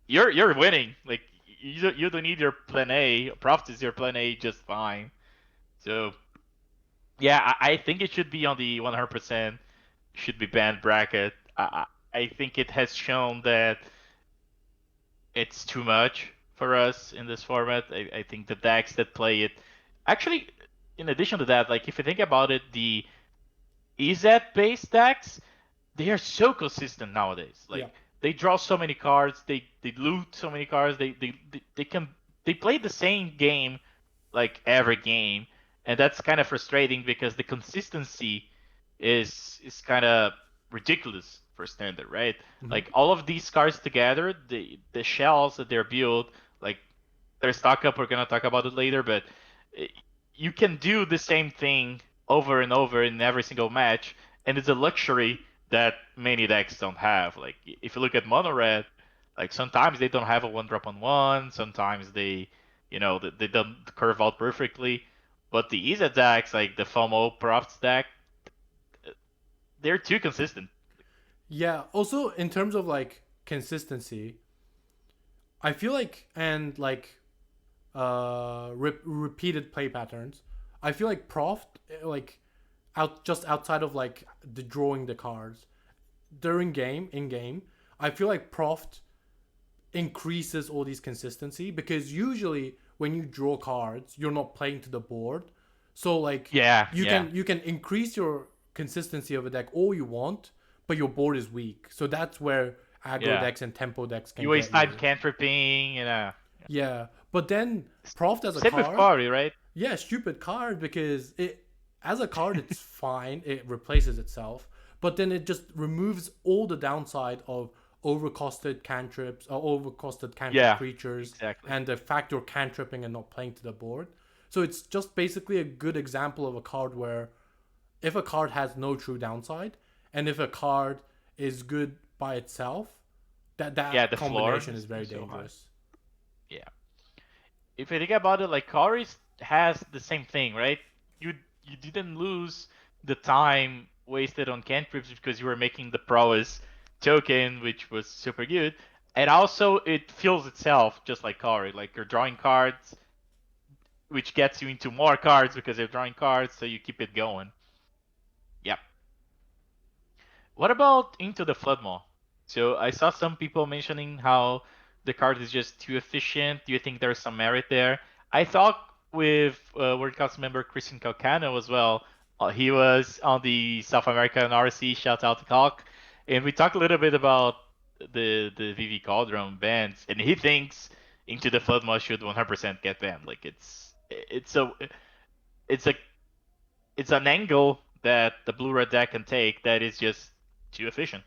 you're winning. Like you don't need your plan A. Proft is your plan A just fine. So yeah, I think it should be on the 100% should be banned bracket. I think it has shown that it's too much for us in this format. I think the decks that play it, actually, in addition to that, like if you think about it, the EZ based decks, they are so consistent nowadays. Like yeah. they draw so many cards, they loot so many cards, they can they play the same game like every game, and that's kind of frustrating because the consistency is kind of ridiculous for standard, right? Hmm. Like all of these cards together, the shells that they're built, like their stock up, we're gonna talk about it later, but you can do the same thing over and over in every single match, and it's a luxury that many decks don't have. Like if you look at mono red, like sometimes they don't have a one drop on one, sometimes they don't curve out perfectly. But the Easy decks, like the FOMO Prof deck, they're too consistent. Yeah. Also, in terms of like consistency, I feel like and like repeated play patterns. I feel like Proft like outside of like the drawing the cards during game in game. I feel like Proft increases all these consistency because usually when you draw cards, you're not playing to the board. So like Yeah, you yeah, can increase your consistency of a deck all you want, but your board is weak. So that's where aggro yeah. decks and tempo decks can You waste get time you. cantripping, Yeah. But then Proft as a Same with card, Cory, right? yeah, stupid card because it as a card it's fine, it replaces itself, but then it just removes all the downside of overcosted cantrips or overcosted cantrip Yeah, creatures exactly. and the fact you're cantripping and not playing to the board. So it's just basically a good example of a card where if a card has no true downside and if a card is good by itself, Yeah, that the floor combination is very is so high. dangerous. Yeah. If you think about it, like Cory has the same thing, right? You didn't lose the time wasted on cantrips because you were making the prowess token, which was super good. And also it fills itself just like Cory. Like you're drawing cards, which gets you into more cards because you're drawing cards, so you keep it going. Yep. What about Into the Flood Maw? So I saw some people mentioning how the card is just too efficient. Do you think there's some merit there? I thought with World Council member Christian Calcano as well. He was on the South American RC. Shout out to Calc, and we talked a little bit about the Vivi Cauldron bans, and he thinks Into the Flood Maw should 100% get banned. Like it's a it's an angle that the blue red deck can take that is just too efficient.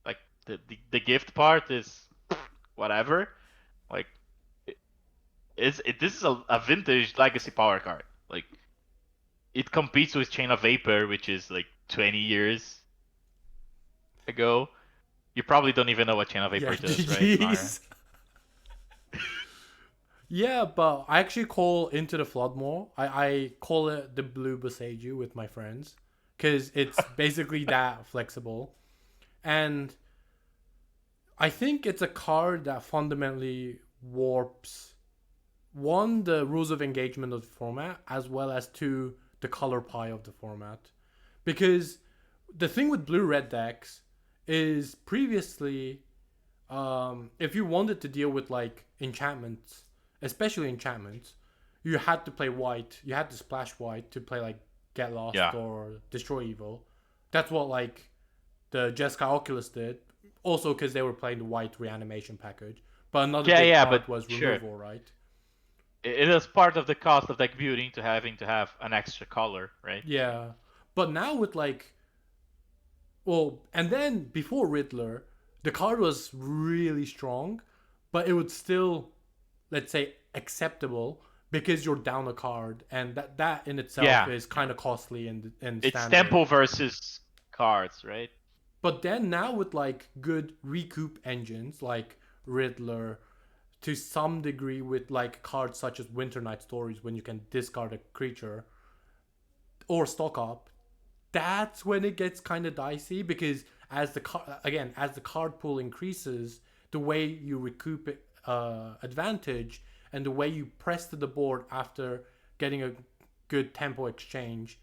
Like the gift part is whatever. Like this is a vintage legacy power card. Like it competes with Chain of Vapor, which is like 20 years ago. You probably don't even know what Chain of Yeah, Vapor does, right, Myra? GG's. Yeah, but I actually call Into the Flood more. I call it the Blue Boseiju with my friends because it's basically that flexible. And I think it's a card that fundamentally warps one, the rules of engagement of the format, as well as two, the color pie of the format. Because the thing with blue red decks is previously if you wanted to deal with like enchantments, especially enchantments, you had to play white. You had to splash white to play like Get Lost Yeah. or Destroy Evil. That's what like the Jeskai Oculus did. Also because they were playing the white reanimation package. But another Yeah, big yeah, but part was sure. removal, right? It is part of the cost of deck building to having to have an extra color, right? Yeah. But now with like, well, and then before Riddler, the card was really strong, but it would still, let's say, acceptable because you're down a card, and that in itself Yeah, is kind of costly in it's standard. tempo versus cards, right? But then now with like good recoup engines like Riddler, to some degree with like cards such as Winter Night Stories when you can discard a creature or stock up, that's when it gets kind of dicey because as the card pool increases, the way you recoup advantage and the way you press to the board after getting a good tempo exchange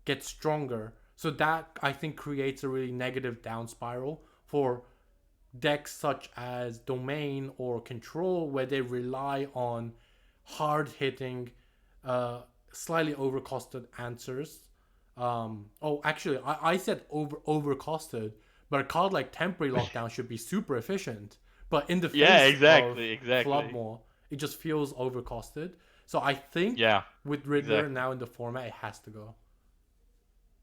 gets stronger. So that I think creates a really negative down spiral for decks such as Domain or Control, where they rely on hard hitting, slightly overcosted answers. Actually, I said overcosted, but a card like Temporary Lockdown should be super efficient. But in the Yeah, face of exactly, Flood exactly. Maw, it just feels overcosted. So I think Yeah, with Riddler exactly. now in the format, it has to go.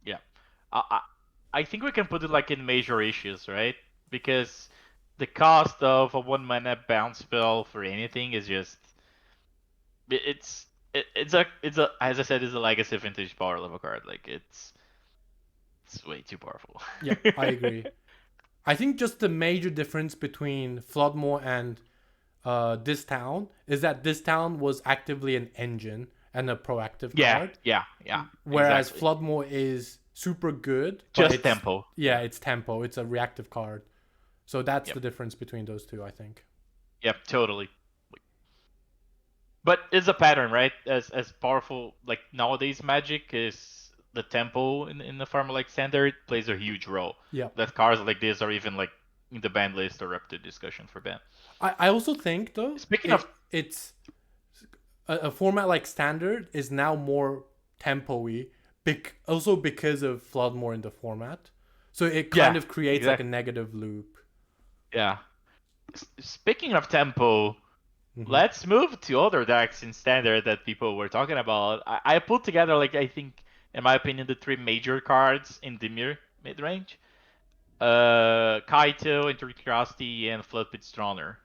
Yeah. I, I I think we can put it like in major issues, right? Because the cost of a 1 mana bounce spell for anything is just it's it's a as I said, it's a legacy vintage power level card. Like it's way too powerful. Yeah, I agree. I think just the major difference between Floodmore and this town is that this town was actively an engine and a proactive Yeah, card, yeah, yeah, whereas exactly. Floodmore is super good, but Just it's tempo. yeah, Yeah. it's tempo. It's a reactive card. So that's Yep. the difference between those two, I think. Yep. Totally. But it's a pattern, right? As powerful like nowadays Magic is the tempo in the farmer like standard plays a huge role. Yeah. That cards like this are even like in the ban list or up to discussion for ban. I also think though Speaking of it's a format like standard is now more tempo-y, also because of Floodmore in the format. So it kind yeah, of creates like a exactly. negative loop. Yeah. Speaking of tempo, Hmm. let's move to other decks in standard that people were talking about. I put together like I think in my opinion the three major cards in Dimir mid range. Kaito, Intercurosity, and Floodpits Droner.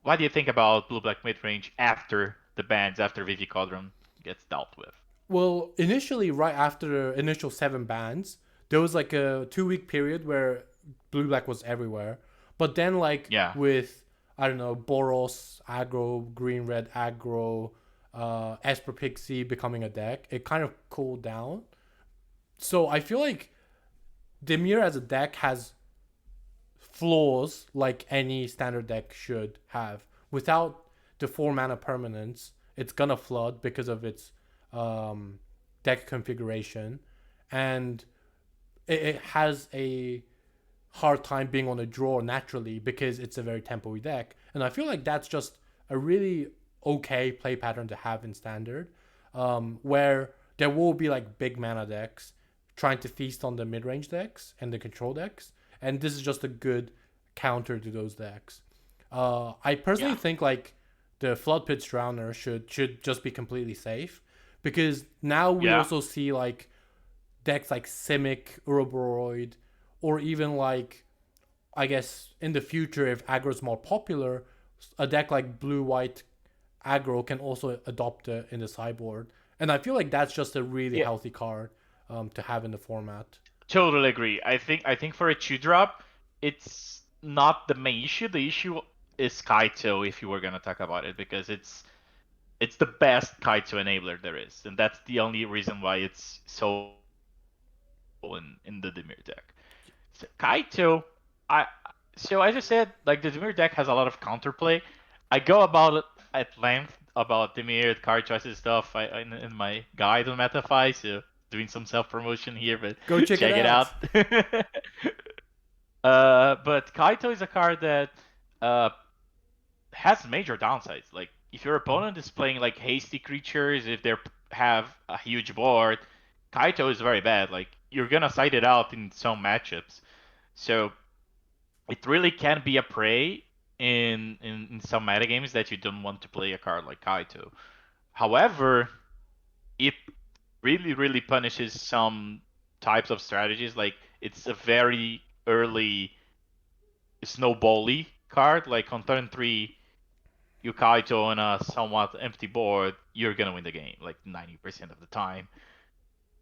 What do you think about blue black mid range after the bans, after Vivi Cauldron gets dealt with? Well, initially, right after the initial 7 bans, there was like a 2 week period where blue black was everywhere. But then, like Yeah. with I don't know Boros aggro, green red aggro, Esper Pixie becoming a deck, it kind of cooled down. So I feel like Dimir as a deck has flaws like any standard deck should have. Without the 4 mana permanence, it's gonna flood because of its um, deck configuration, and it has a hard time being on a draw naturally because it's a very tempo deck. And I feel like that's just a really okay play pattern to have in standard, where there will be like big mana decks trying to feast on the mid range decks and the control decks, and this is just a good counter to those decks. I personally Yeah. think like the Floodpits Drowner should just be completely safe because now we Yeah. also see like decks like Simic, Uroboroid, or even like I guess in the future if aggro is more popular, a deck like Blue White aggro can also adopt it in the sideboard, and I feel like that's just a really Yeah. healthy card to have in the format. Totally agree. I think for a 2 drop, it's not the main issue. The issue is Kaito if you were gonna talk about it, because it's the best Kaito enabler there is, and that's the only reason why it's so in the Dimir deck. So Kaito, I so as I said, like the Dimir deck has a lot of counterplay. I go about it at length about Dimir card choices stuff in my guide on Metafy, so doing some self promotion here, but Go check it check it out. out. But Kaito is a card that uh has major downsides. Like if your opponent is playing like hasty creatures, if they have a huge board, Kaito is very bad. Like you're gonna side it out in some matchups. So it really can be a prey in some metagames that you don't want to play a card like Kaito. However, it really punishes some. types of strategies. Like it's a very early snowbally card. Like on turn 3, you Kaito on a somewhat empty board, you're gonna win the game like 90% of the time.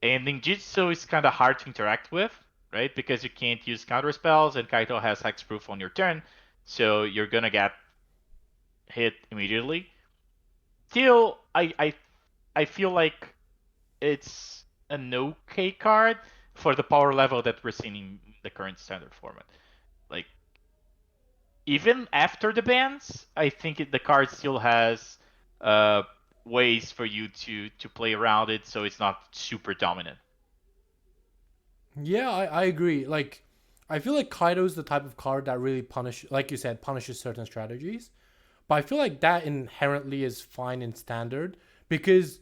And Ninjutsu is kind of hard to interact with, right? Because you can't use counter spells, and Kaito has hexproof on your turn, so you're gonna get hit immediately. Still, I feel like it's an okay card for the power level that we're seeing in the current standard format. Like even after the bans, I think the card still has uh, ways for you to play around it, so it's not super dominant. Yeah, I agree. Like, I feel like Kaido's the type of card that really like you said, punishes certain strategies. But I feel like that inherently is fine in standard because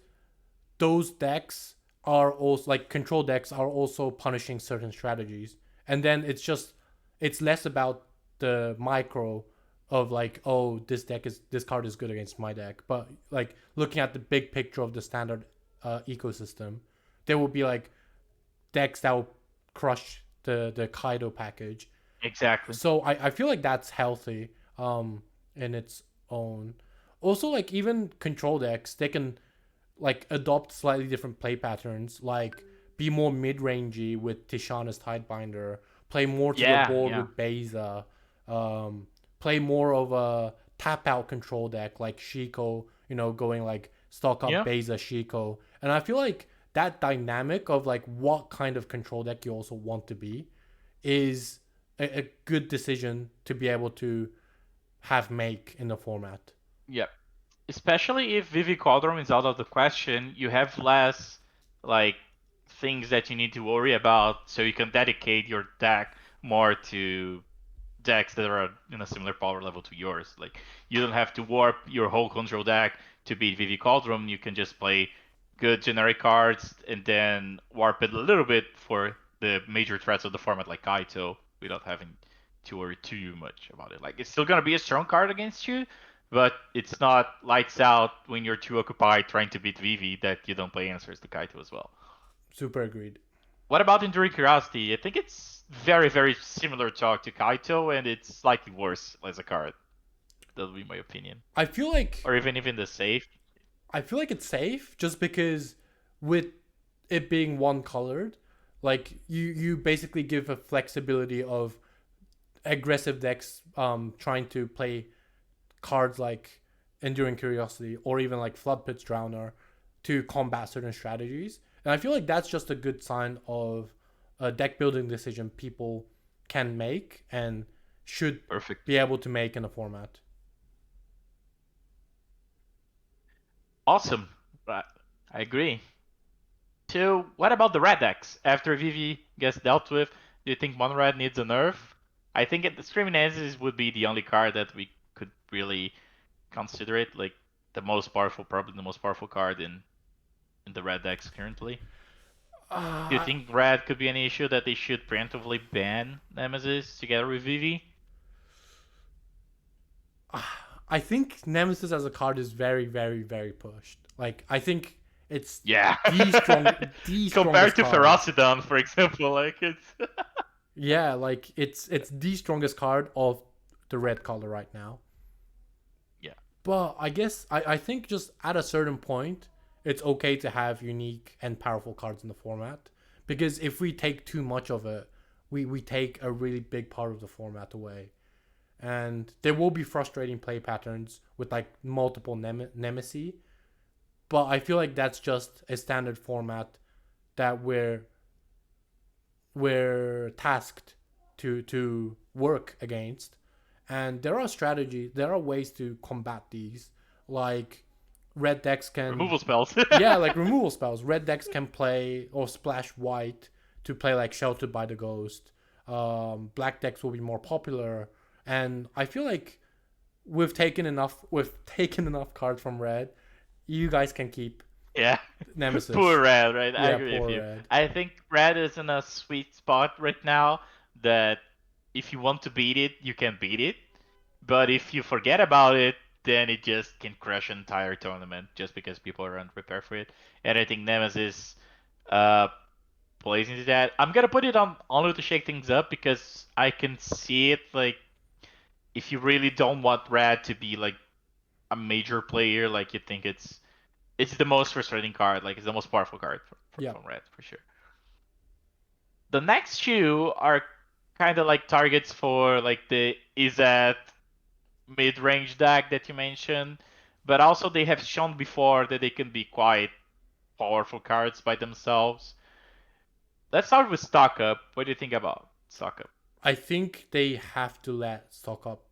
those decks are also like control decks are also punishing certain strategies. And then it's less about the micro of like, oh, this card is good against my deck. But like looking at the big picture of the standard ecosystem, there will be like decks that will crush the Kaido package. Exactly. So I feel like that's healthy in its own. Also, like even control decks, they can like adopt slightly different play patterns, like be more mid rangey with Tishana's Tidebinder, play more to the Yeah, board yeah, with Beza, um, play more of a tap out control deck like Shiko, going like stock up yeah. Beza Shiko. And I feel like that dynamic of like what kind of control deck you also want to be is a good decision to be able to have make in the format. Yep. Especially if Vivi Cauldron is out of the question, you have less like things that you need to worry about, so you can dedicate your deck more to decks that are in a similar power level to yours. Like you don't have to warp your whole control deck to beat Vivi Cauldron. You can just play good generic cards and then warp it a little bit for the major threats of the format like Kaito without having to worry too much about it. Like it's still gonna be a strong card against you, but it's not lights out when you're too occupied trying to beat Vivi that you don't play answers to Kaito as well. Super agreed. What about Enduring Curiosity? I think it's very, very similar talk to Kaito, and it's slightly worse as a card. That would be my opinion. I feel like Or even the safe. I feel like it's safe just because with it being one colored, like you basically give a flexibility of aggressive decks trying to play cards like Enduring Curiosity or even like Floodpits Drowner to combat certain strategies. And I feel like that's just a good sign of a deck building decision people can make and should Perfect. be able to make in a format. Awesome. I agree. So, what about the red decks? After Vivi gets dealt with, do you think Mono Red needs a nerf? I think the Screaming Nemesis would be the only card that we could really consider it like the most powerful, probably the most powerful card in the red decks currently. Do you Uh, think red could be an issue that they should preemptively ban Nemesis together with Vivi? I think Nemesis as a card is very, very, very pushed. Like I think it's Yeah. the Compared strongest to card. Ferocidon, for example, like it's Yeah, like it's the strongest card of the red color right now. yeah, But I guess I think just at a certain point, it's okay to have unique and powerful cards in the format. Because if we take too much of it, we take a really big part of the format away. And there will be frustrating play patterns with like multiple nemesis. But I feel like that's just a standard format that we're tasked to work against. And there are ways to combat these. Like red decks can removal spells. yeah, like removal spells. Red decks can play or splash white to play like Sheltered by the Ghost. Black decks will be more popular, and I feel like we've taken enough cards from red. You guys can keep Yeah. Nemesis. Poor Red, right? I Yeah, agree with poor you. red. I think Red is in a sweet spot right now that if you want to beat it, you can beat it. But if you forget about it, then it just can crush an entire tournament just because people are unprepared for it. And I think Nemesis uh, plays into that. I'm gonna put it on only to shake things up because I can see it like if you really don't want red to be like a major player, like you think it's the most frustrating card, like it's the most powerful card Yeah. from red for sure. The next two are kind of like targets for like the Izet mid-range deck that you mentioned, but also they have shown before that they can be quite powerful cards by themselves. Let's start with Stock Up. What do you think about Stock Up? I think they have to let stock up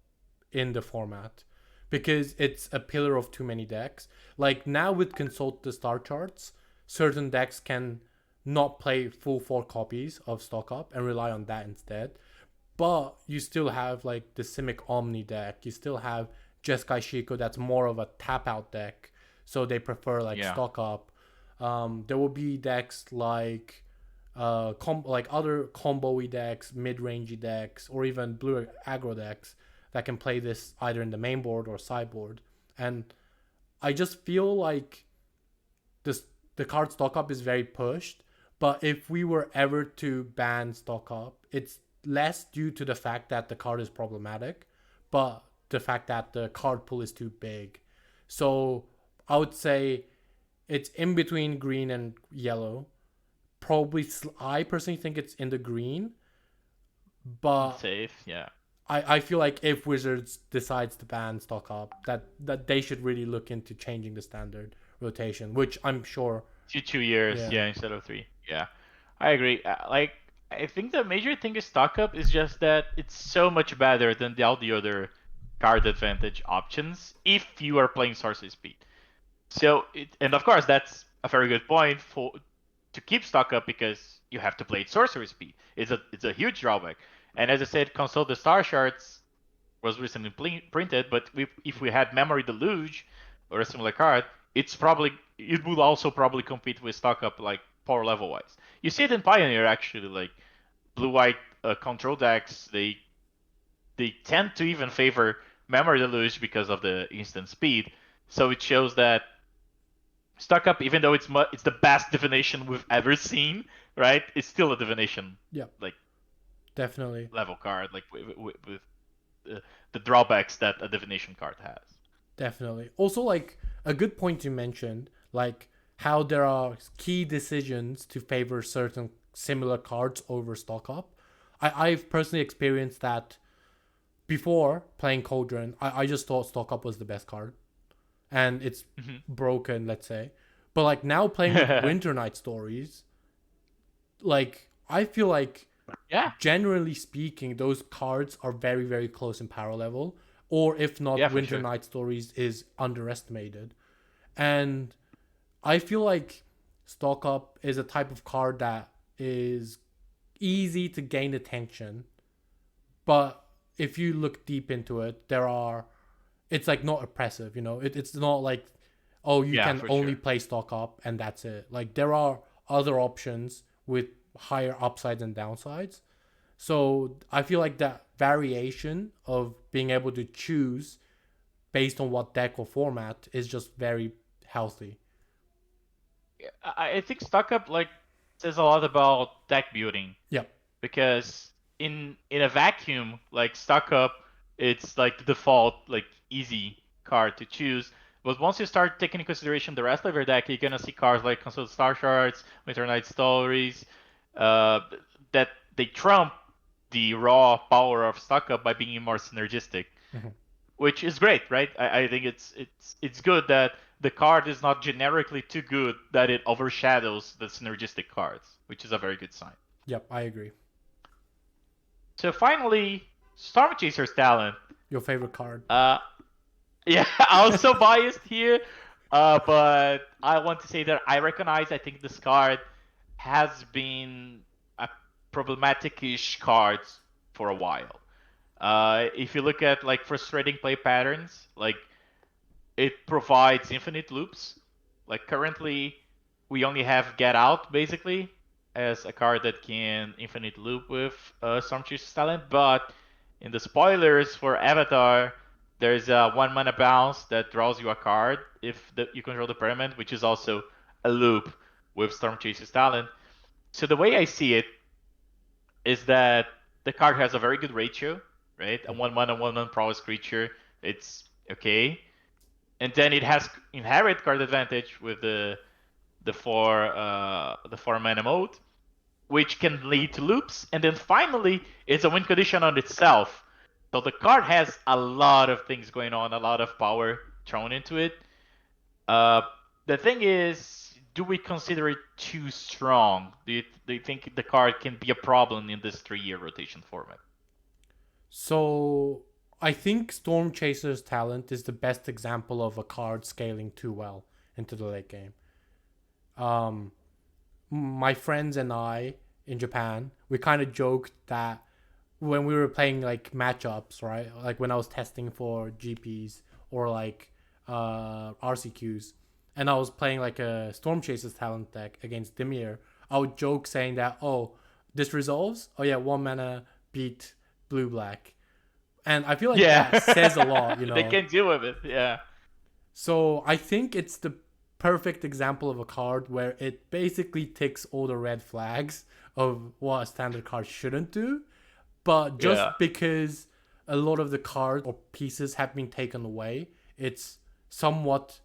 in the format because it's a pillar of too many decks. Like now with consult the star charts, certain decks can not play full 4 copies of stock up and rely on that instead. But you still have like the Simic Omni deck. You still have Jeskai Shiko that's more of a tap out deck. So they prefer like Yeah. stock up. There will be decks like like other combo-y decks, mid-rangey decks, or even blue aggro decks that can play this either in the main board or sideboard. And I just feel like this the card stock up is very pushed. But if we were ever to ban stock up, it's less due to the fact that the card is problematic, but the fact that the card pool is too big. So I would say it's in between green and yellow. Probably, I personally think it's in the green, but Safe, yeah. I feel like if Wizards decides to ban stock up, that they should really look into changing the standard rotation, which I'm sure. 2 years, Yeah. yeah, instead of 3. Yeah, I agree. Like, I think the major thing with Stock Up is just that it's so much better than all the other card advantage options if you are playing Sorcery Speed. So, and of course, that's a very good point for to keep Stock Up because you have to play at Sorcery Speed. It's a huge drawback. And as I said, Console the Star Shards was recently printed, but if we had Memory Deluge or a similar card, it would also probably compete with Stock Up like power level wise. You see it in Pioneer actually, like blue white control decks, they tend to even favor Memory Deluge because of the instant speed. So it shows that Stock Up, even though it's the best divination we've ever seen, right? It's still a divination Yeah, like definitely. level card, like with the drawbacks that a divination card has. Definitely. Also, like a good point you mentioned, like how there are key decisions to favor certain similar cards over stock up. I've personally experienced that before playing Cauldron. I just thought stock up was the best card, and it's broken, let's say. But like now playing with Winter Night Stories, like I feel like Yeah, generally speaking, those cards are very, very close in power level. Or if not, yeah, for Winter sure. Night Stories is underestimated. And I feel like Stock Up is a type of card that is easy to gain attention. But if you look deep into it, it's like not oppressive, it's not like, oh, you Yeah, can for only sure. play stock up and that's it. Like there are other options with higher upsides and downsides. So I feel like that variation of being able to choose based on what deck or format is just very healthy. I think Stock Up like says a lot about deck building Yep. because in a vacuum, like Stock Up, it's like the default like easy card to choose. But once you start taking into consideration the rest of your deck, you're gonna see cards like Console Star Shards, Winter Night Stories, uh, that they trump the raw power of Stock Up by being more synergistic, Mm-hmm. which is great, right? I think it's good that the card is not generically too good that it overshadows the synergistic cards, which is a very good sign. Yep, I agree. So finally, Stormchaser's talent. Your favorite card? Uh, yeah, I was so biased here, but I want to say that I recognize. I think this card has been a problematic-ish card for a while. If you look at like frustrating play patterns, like it provides infinite loops. Like currently, we only have Get Out basically as a card that can infinite loop with Stormchaser's talent, but in the spoilers for Avatar, there's a 1 mana bounce that draws you a card if you control the permanent, which is also a loop with Stormchaser's talent. So the way I see it is that the card has a very good ratio, right? A 1/1 1/1 prowess creature, it's okay. And then it has inherit card advantage with the 4 mana mode, which can lead to loops. And then finally, it's a win condition on itself. So the card has a lot of things going on, a lot of power thrown into it. Uh, the thing is, do we consider it too strong? Do you think the card can be a problem in this 3-year rotation format? So I think Stormchaser's talent is the best example of a card scaling too well into the late game. My friends and I in Japan, we kind of joked that when we were playing like matchups, right? Like when I was testing for GPs or like RCQs, and I was playing like a Stormchaser's talent deck against Dimir, I would joke saying that, oh, this resolves. Oh yeah, 1 mana beat blue black, and I feel like that says a lot, you They know. can deal with it. Yeah. So I think it's the perfect example of a card where it basically ticks all the red flags of what a standard card shouldn't do, but just Yeah. because a lot of the cards or pieces have been taken away, it's somewhat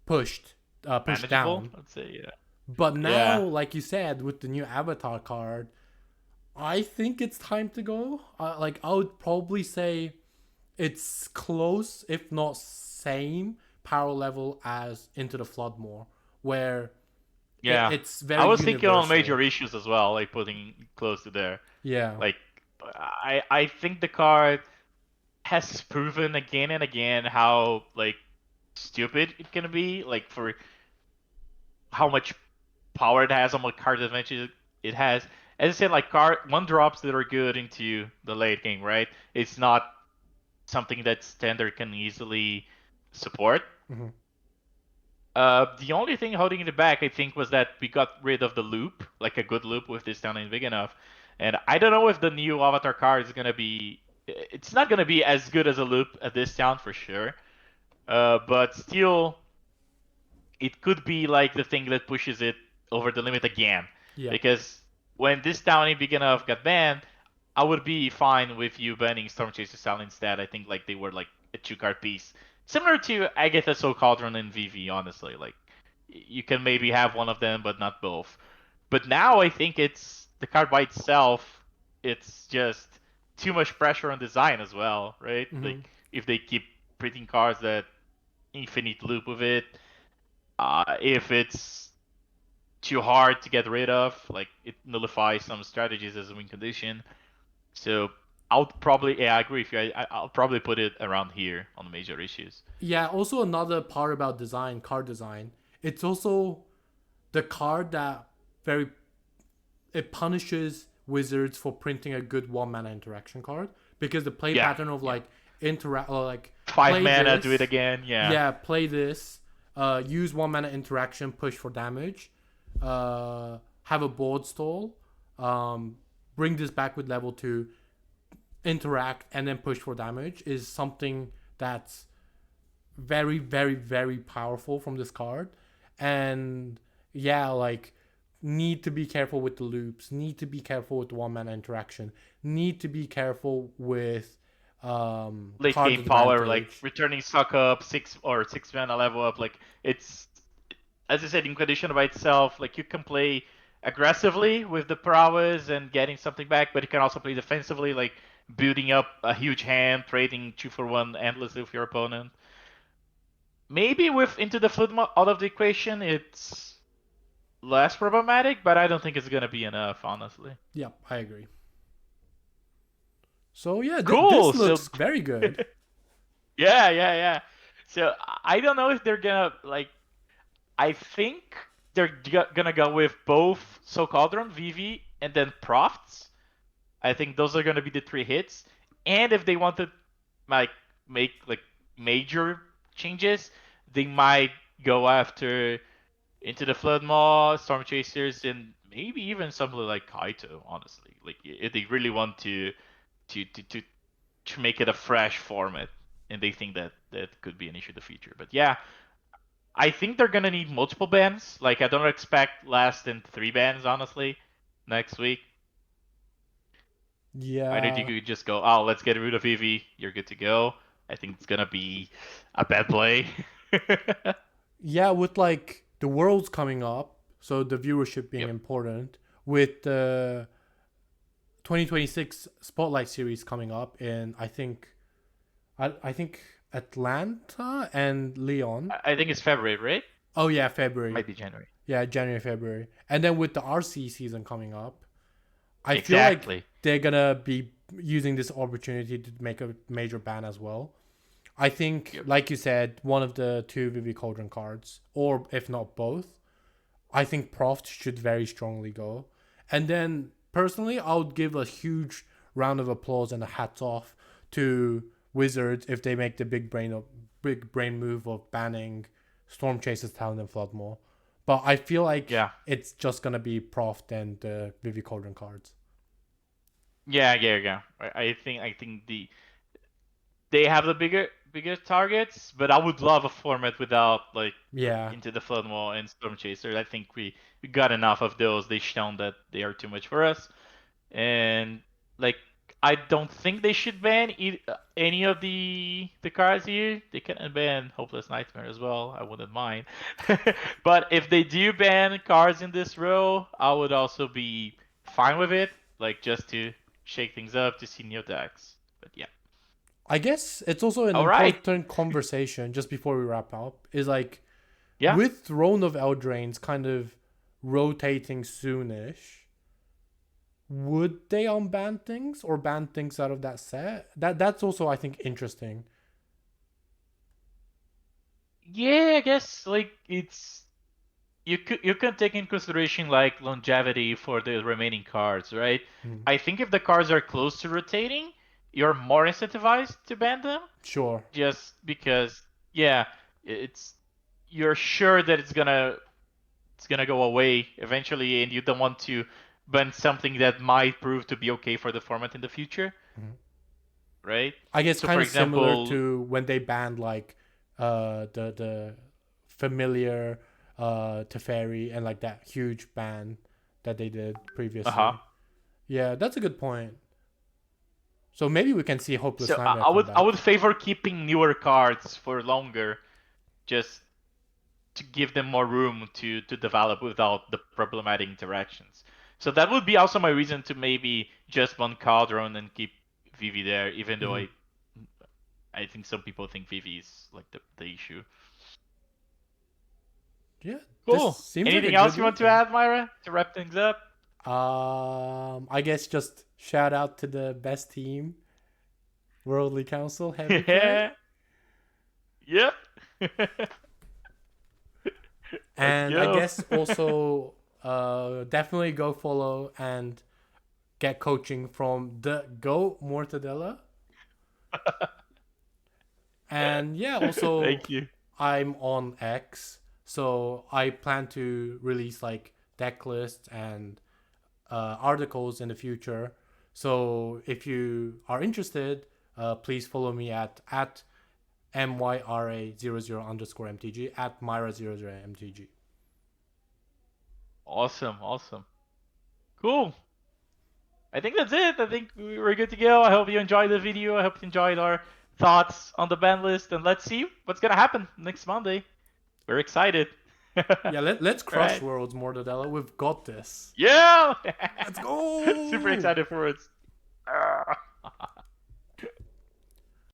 pushed Manageable, down. let's say. Yeah. But now, Yeah. like you said, with the new Avatar card, I think it's time to go. Like I would probably say it's close, if not same power level as Into the Flood Maw, where Yeah. it's I very was thinking on universal. major issues as well, like putting close to there. Yeah. Like, I think the card has proven again and again how like stupid it can be, like for how much power it has, how much card advantage it has. As I said, like card 1 drops that are good into the late game, right? It's not something that standard can easily support. Mm-hmm. The only thing holding it back, I think, was that we got rid of the loop, like a good loop with this down and big enough. And I don't know if the new Avatar card is gonna be. It's not gonna be as good as a loop at this town for sure. But still, it could be like the thing that pushes it over the limit again. Yeah. Because when this Downy Big Enough got banned, I would be fine with you banning Stormchaser Style instead. I think like they were like a 2 card piece. Similar to Agatha, Cauldron, and Vivi, honestly. Like you can maybe have one of them, but not both. But now I think it's the card by itself, it's just too much pressure on design as well, right? Mm-hmm. Like if they keep printing cards that infinite loop with it, if it's too hard to get rid of, like it nullifies some strategies as a win condition. So I'll probably, yeah, I agree with you. I'll probably put it around here on the major issues. Yeah. Also, another part about design, card design, it's also the card that very it punishes wizards for printing a good 1 mana interaction card because the play Yeah, pattern of yeah. like interact or like 5 mana, do it again. Yeah. yeah, play this, use 1 mana interaction, push for damage, have a board stall, bring this back with level 2, interact, and then push for damage is something that's very, very, very powerful from this card. And yeah, like need to be careful with the loops, need to be careful with the 1 mana interaction, need to be careful with Late card game power, like advantage. returning suck up 6 mana level up. Like it's, as I said, in condition by itself, like you can play aggressively with the prowess and getting something back, but you can also play defensively, like building up a huge hand, trading 2 for 1 endlessly with your opponent. Maybe with Into the Flood out of the equation, it's less problematic, but I don't think it's gonna be enough, honestly. Yeah, I agree. So yeah, Cool. this So looks very good. yeah. So I don't know if they're gonna like. I think they're gonna go with both Cauldron, Vivi, and then Profts. I think those are gonna be the 3 hits. And if they want to like make like major changes, they might go after Into the Flood Maw, Stormchasers, and maybe even something like Kaito. Honestly, like if they really want to to to to make it a fresh format, and they think that that could be an issue in the future. But yeah, I think they're gonna need multiple bans. Like I don't expect less than 3 bans, honestly, next week. I know you Yeah, could just go, oh, let's get rid of Vivi. You're good to go. I think it's gonna be a bad play. yeah, with like the worlds coming up, so the viewership being Yep. important, with the 2026 Spotlight series coming up in I think Atlanta and Leon. I think it's February, right? Oh yeah, February. Might be January. Yeah, January, February. And then with the RC season coming up, I feel like Exactly. they're gonna be using this opportunity to make a major ban as well. I think, Yep. like you said, one of the two Vivi Cauldron cards, or if not both, I think Proft should very strongly go. And then personally, I would give a huge round of applause and a hats off to Wizards if they make the big brain move of banning Stormchaser's Talent and Flood Maw. But I feel like Yeah. it's just gonna be Proft and the Vivi Cauldron cards. Yeah. I think they have the bigger targets, but I would love a format without like Yeah, Into the Flood Maw and Stormchaser. I think we got enough of those. They've shown that they are too much for us, and like I don't think they should ban any of the cards here. They can ban Hopeless Nightmare as well. I wouldn't mind, but if they do ban cards in this row, I would also be fine with it. Like just to shake things up to see new decks. But yeah. I guess it's also an All right. important conversation just before we wrap up. Is like Yeah. with Throne of Eldraine's kind of rotating soonish, would they unban things or ban things out of that set? That's also I think interesting. Yeah, I guess like it's you can take in consideration like longevity for the remaining cards, right? Hmm. I think if the cards are close to rotating, you're more incentivized to ban them, Sure. just because yeah, it's you're sure that it's gonna go away eventually, and you don't want to ban something that might prove to be okay for the format in the future, Mhm. right? I guess So kind for of similar example, to when they banned like the familiar Teferi and like that huge ban that they did uh-huh. previously. Yeah, that's a good point. So maybe we can see Hopeless So I, Nightmare I come would I back. would favor keeping newer cards for longer, just to give them more room to develop without the problematic interactions. So that would be also my reason to maybe just ban Cauldron and keep Vivi there, even though Hmm. I think some people think Vivi is like the issue. Yeah, this Cool. seems like a Anything else good you want to weekend. add, Myra, to wrap things up? I guess just shout out to the best team, Worldly Council, heavy play. Yeah. Yep. Let's And I go. guess also definitely go follow and get coaching from the Go Mortadella. And yeah, also Thank you. I'm on X, so I plan to release like deck lists and articles in the future. So if you are interested, please follow me at myra00 underscore mtg at myra00 mtg. Awesome. Cool. I think that's it. I think we're good to go. I hope you enjoyed the video. I hope you enjoyed our thoughts on the ban list. And let's see what's going to happen next Monday. We're excited. All Yeah, let's crush right. Worlds Mortadella. We've got this. Yeah. Let's Super go. excited for it.